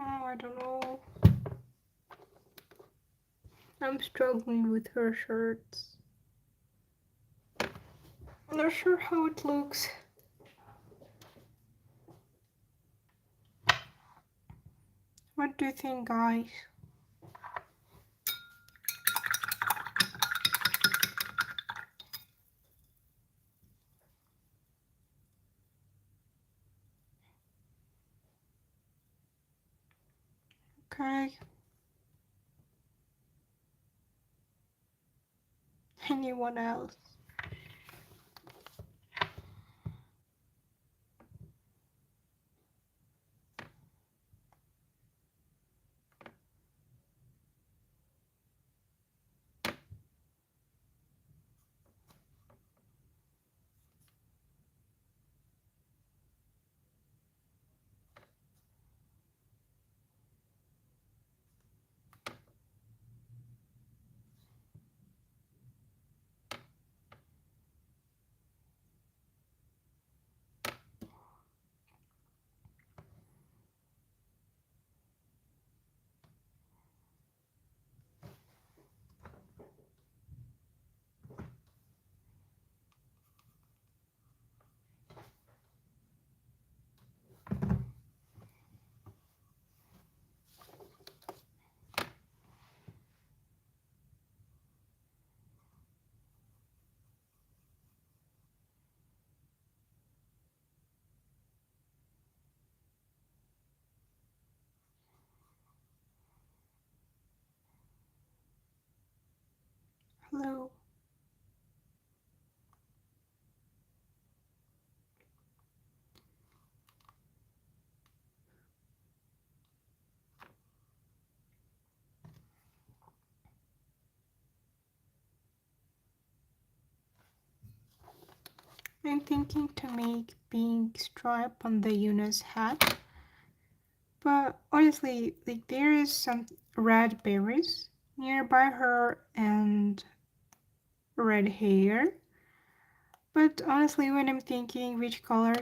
Oh, I don't know. I'm struggling with her shirts. I'm not sure how it looks. What do you think, guys? Okay. Anyone else? Hello. I'm thinking to make pink stripe on the Yuna's hat. But honestly, like there is some red berries nearby her and red hair. But honestly, when I'm thinking which color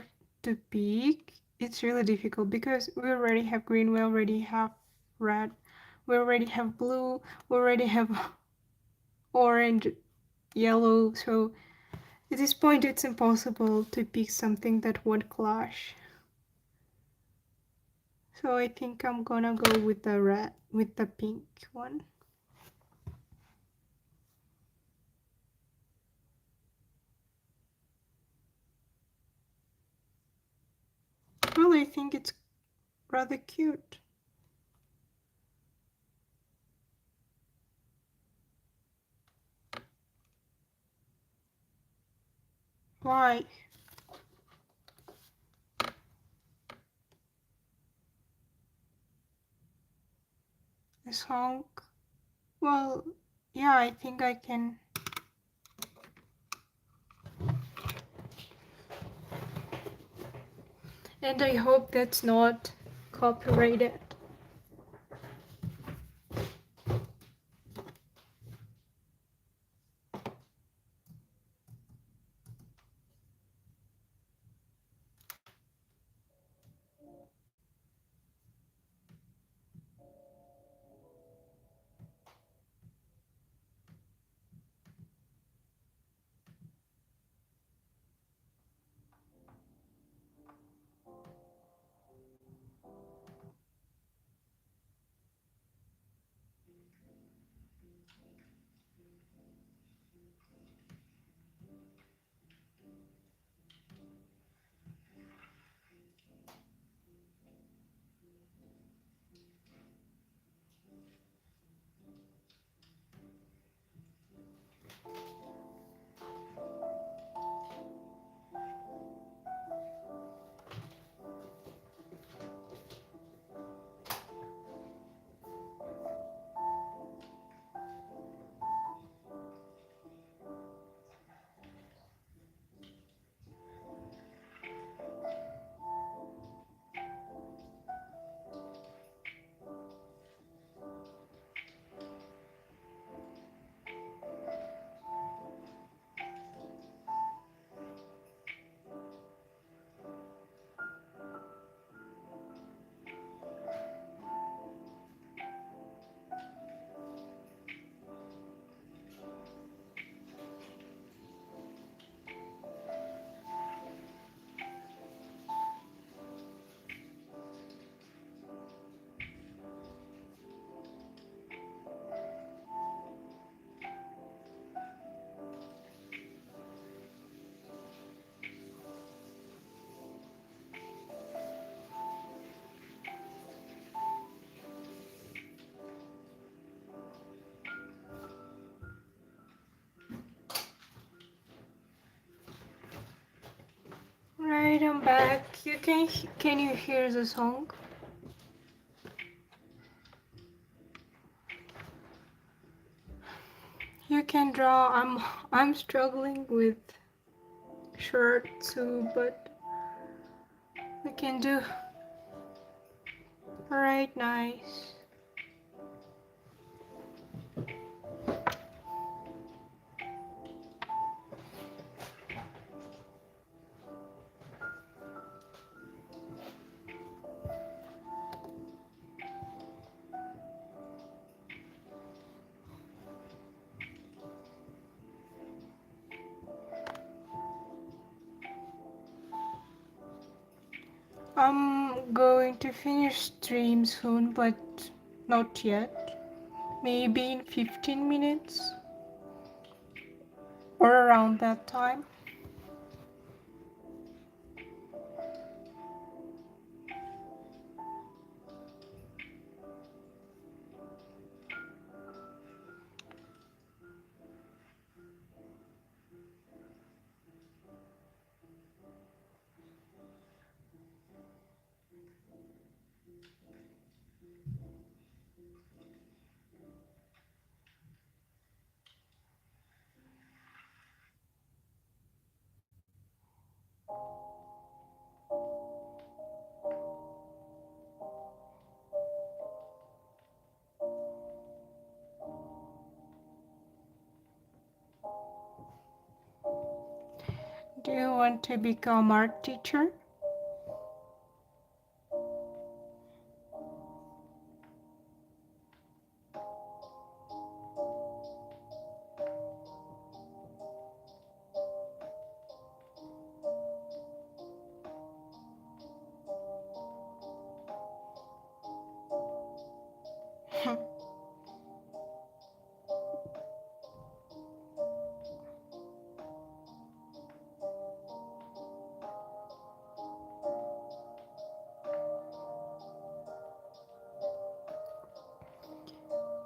to pick, it's really difficult because we already have green, we already have red, we already have blue, we already have orange, yellow. So at this point, it's impossible to pick something that won't clash. So I think I'm gonna go with the red, with the pink one. Well, I think it's rather cute. Why? A song? Well, yeah, I think I can. And I hope that's not copyrighted. Alright, I'm back. Can you hear the song? You can draw. I'm struggling with shirt too, but we can do. Alright, nice. I'm going to finish stream soon, but not yet. Maybe in 15 minutes or around that time. Do you want to become art teacher?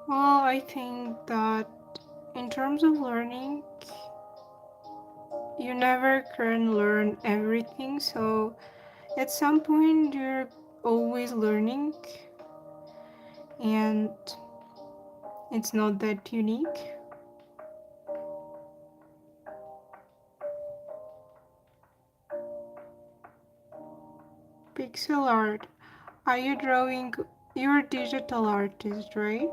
Well, I think that in terms of learning, you never can learn everything, so at some point you're always learning, and it's not that unique. Pixel art. Are you drawing? You're a digital artist, right?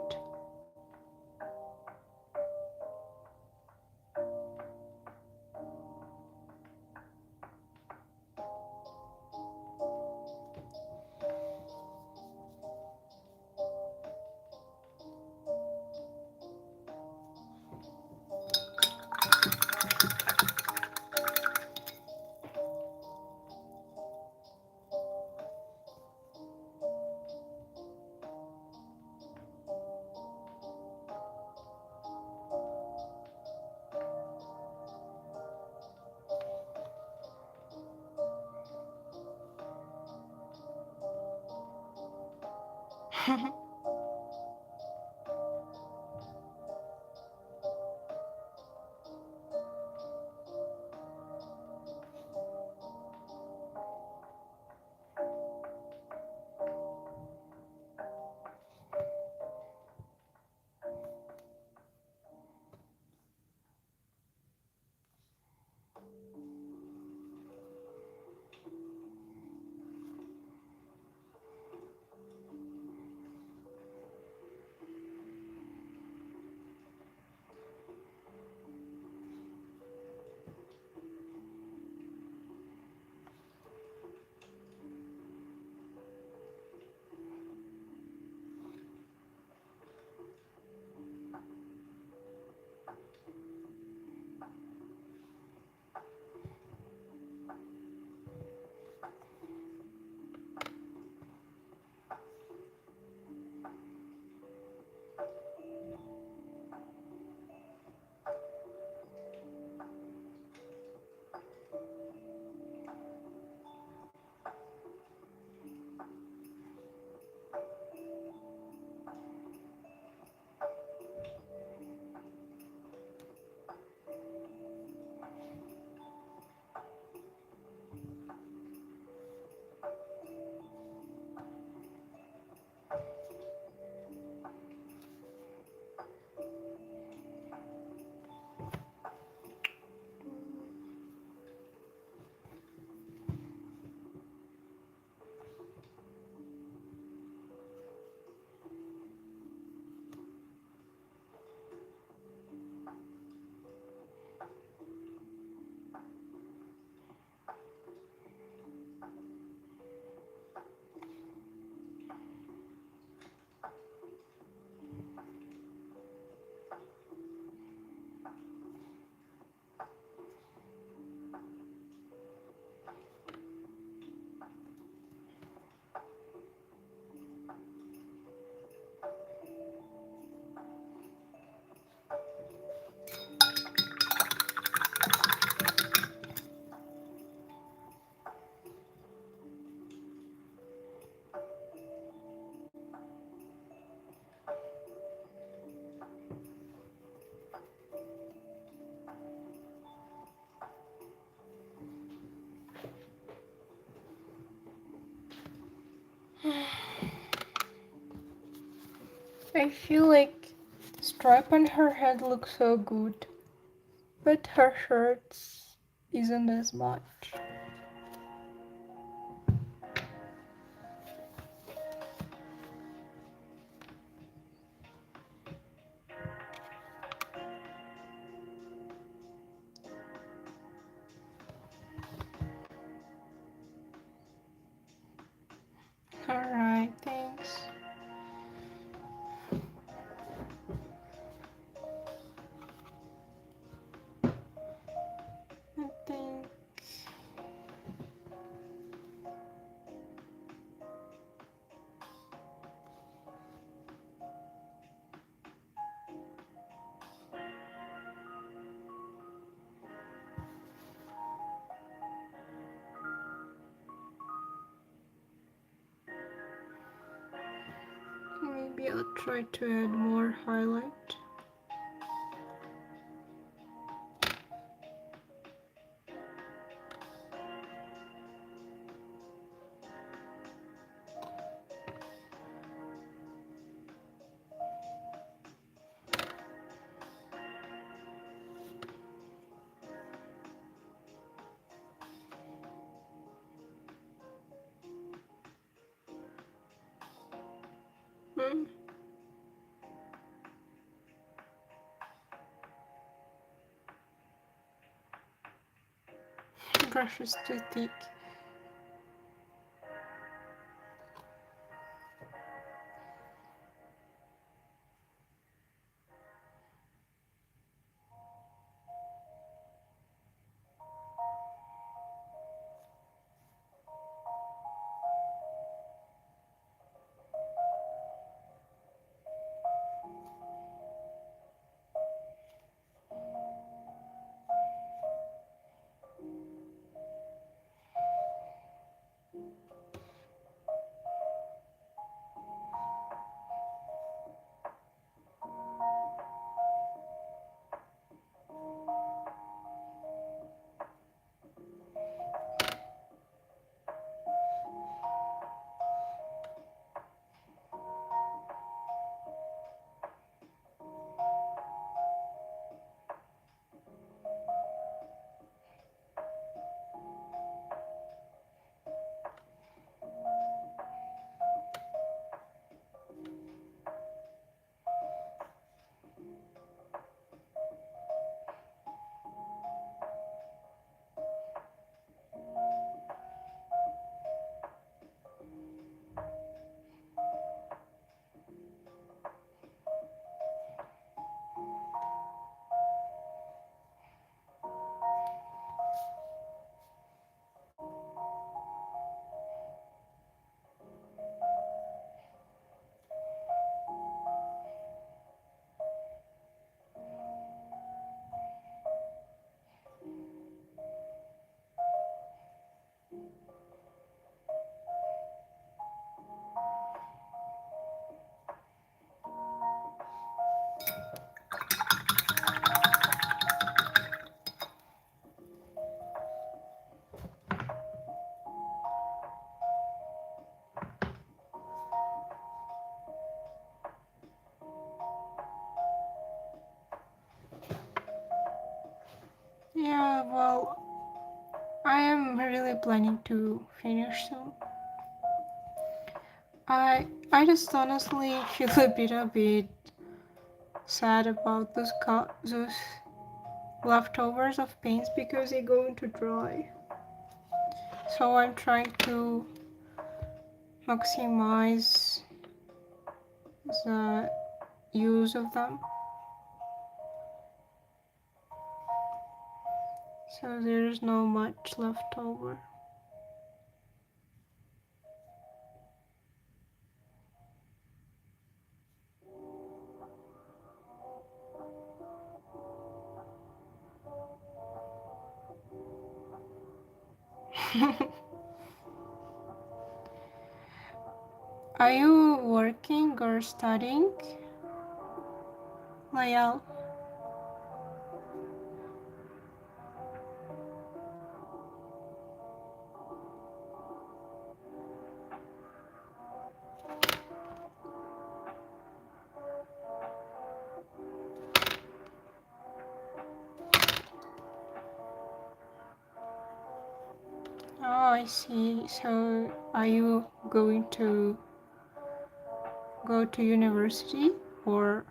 I feel like the stripe on her head looks so good, but her shirts isn't as much. Alright, thanks. I think maybe I'll try to add more highlight. Hmm. Brush is too thick. Yeah, well, I am really planning to finish soon. I just honestly feel a bit sad about those leftovers of paints because they're going to dry. So I'm trying to maximize the use of them. So there's no much left over. Are you working or studying, Layal? Oh, I see. So, are you going to go to university or?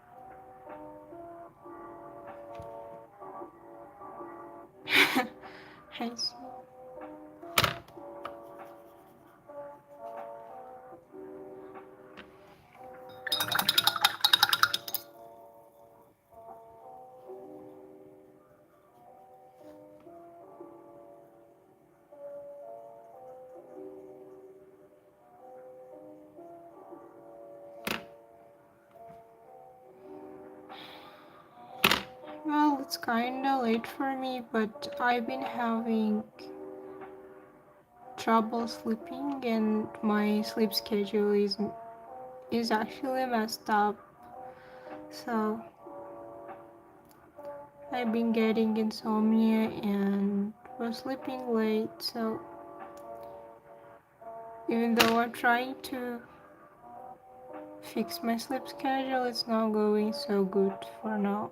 I see. Well, it's kinda late for me, but I've been having trouble sleeping, and my sleep schedule is actually messed up. So I've been getting insomnia and was sleeping late. So even though I'm trying to fix my sleep schedule, it's not going so good for now.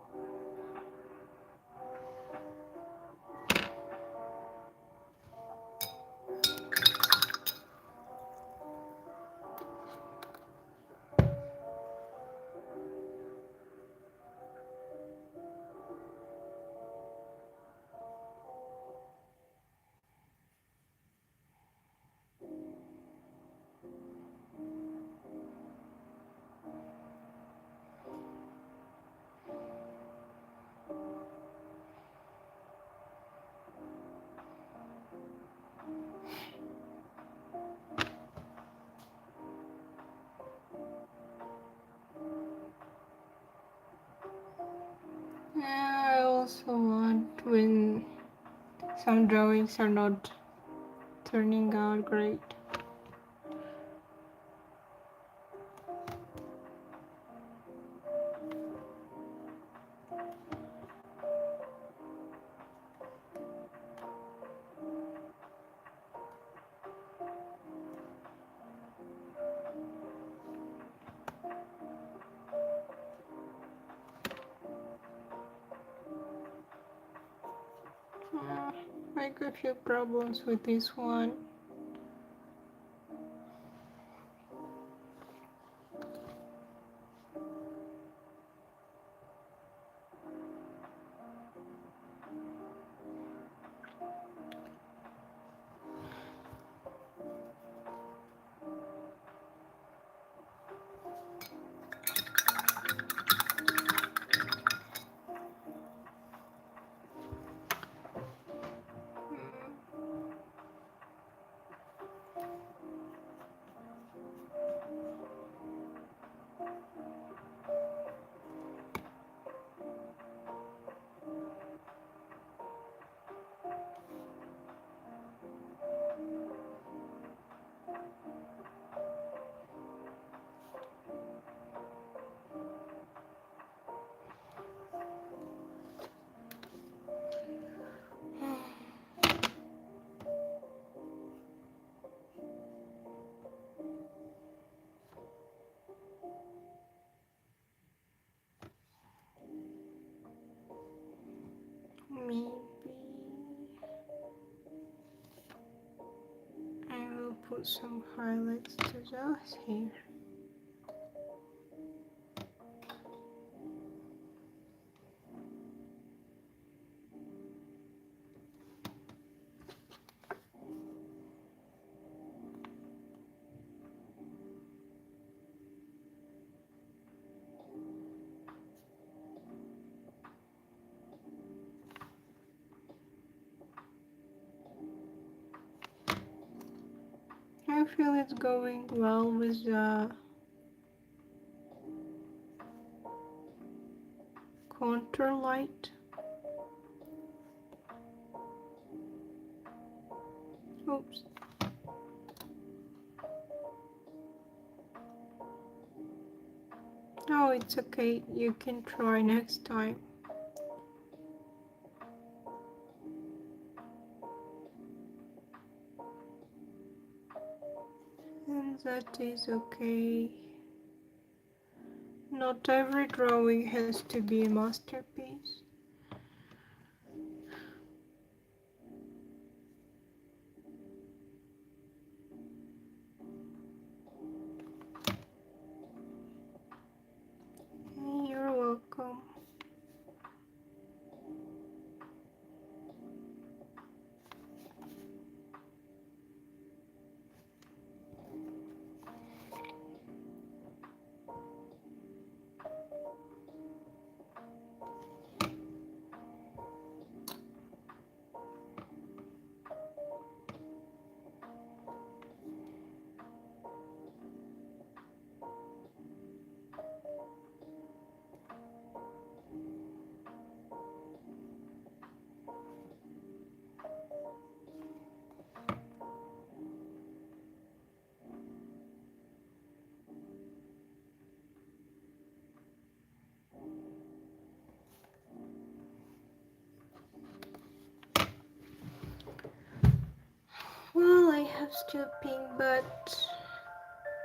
Yeah, I also want when some drawings are not turning out great. Uh, I got a few problems with this one. Maybe I will put some highlights to those here. I feel it's going well with the contour light. Oops. Oh, it's okay. You can try next time. And that is okay. Not every drawing has to be a masterpiece. still pink, but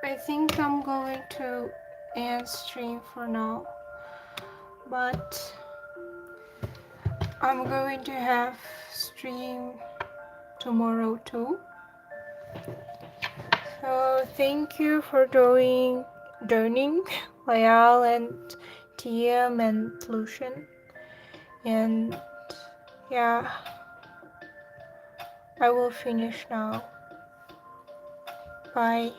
I think I'm going to end stream for now. But I'm going to have stream tomorrow too. So thank you for joining Layal and TM and Lucian. And yeah, I will finish now. Bye.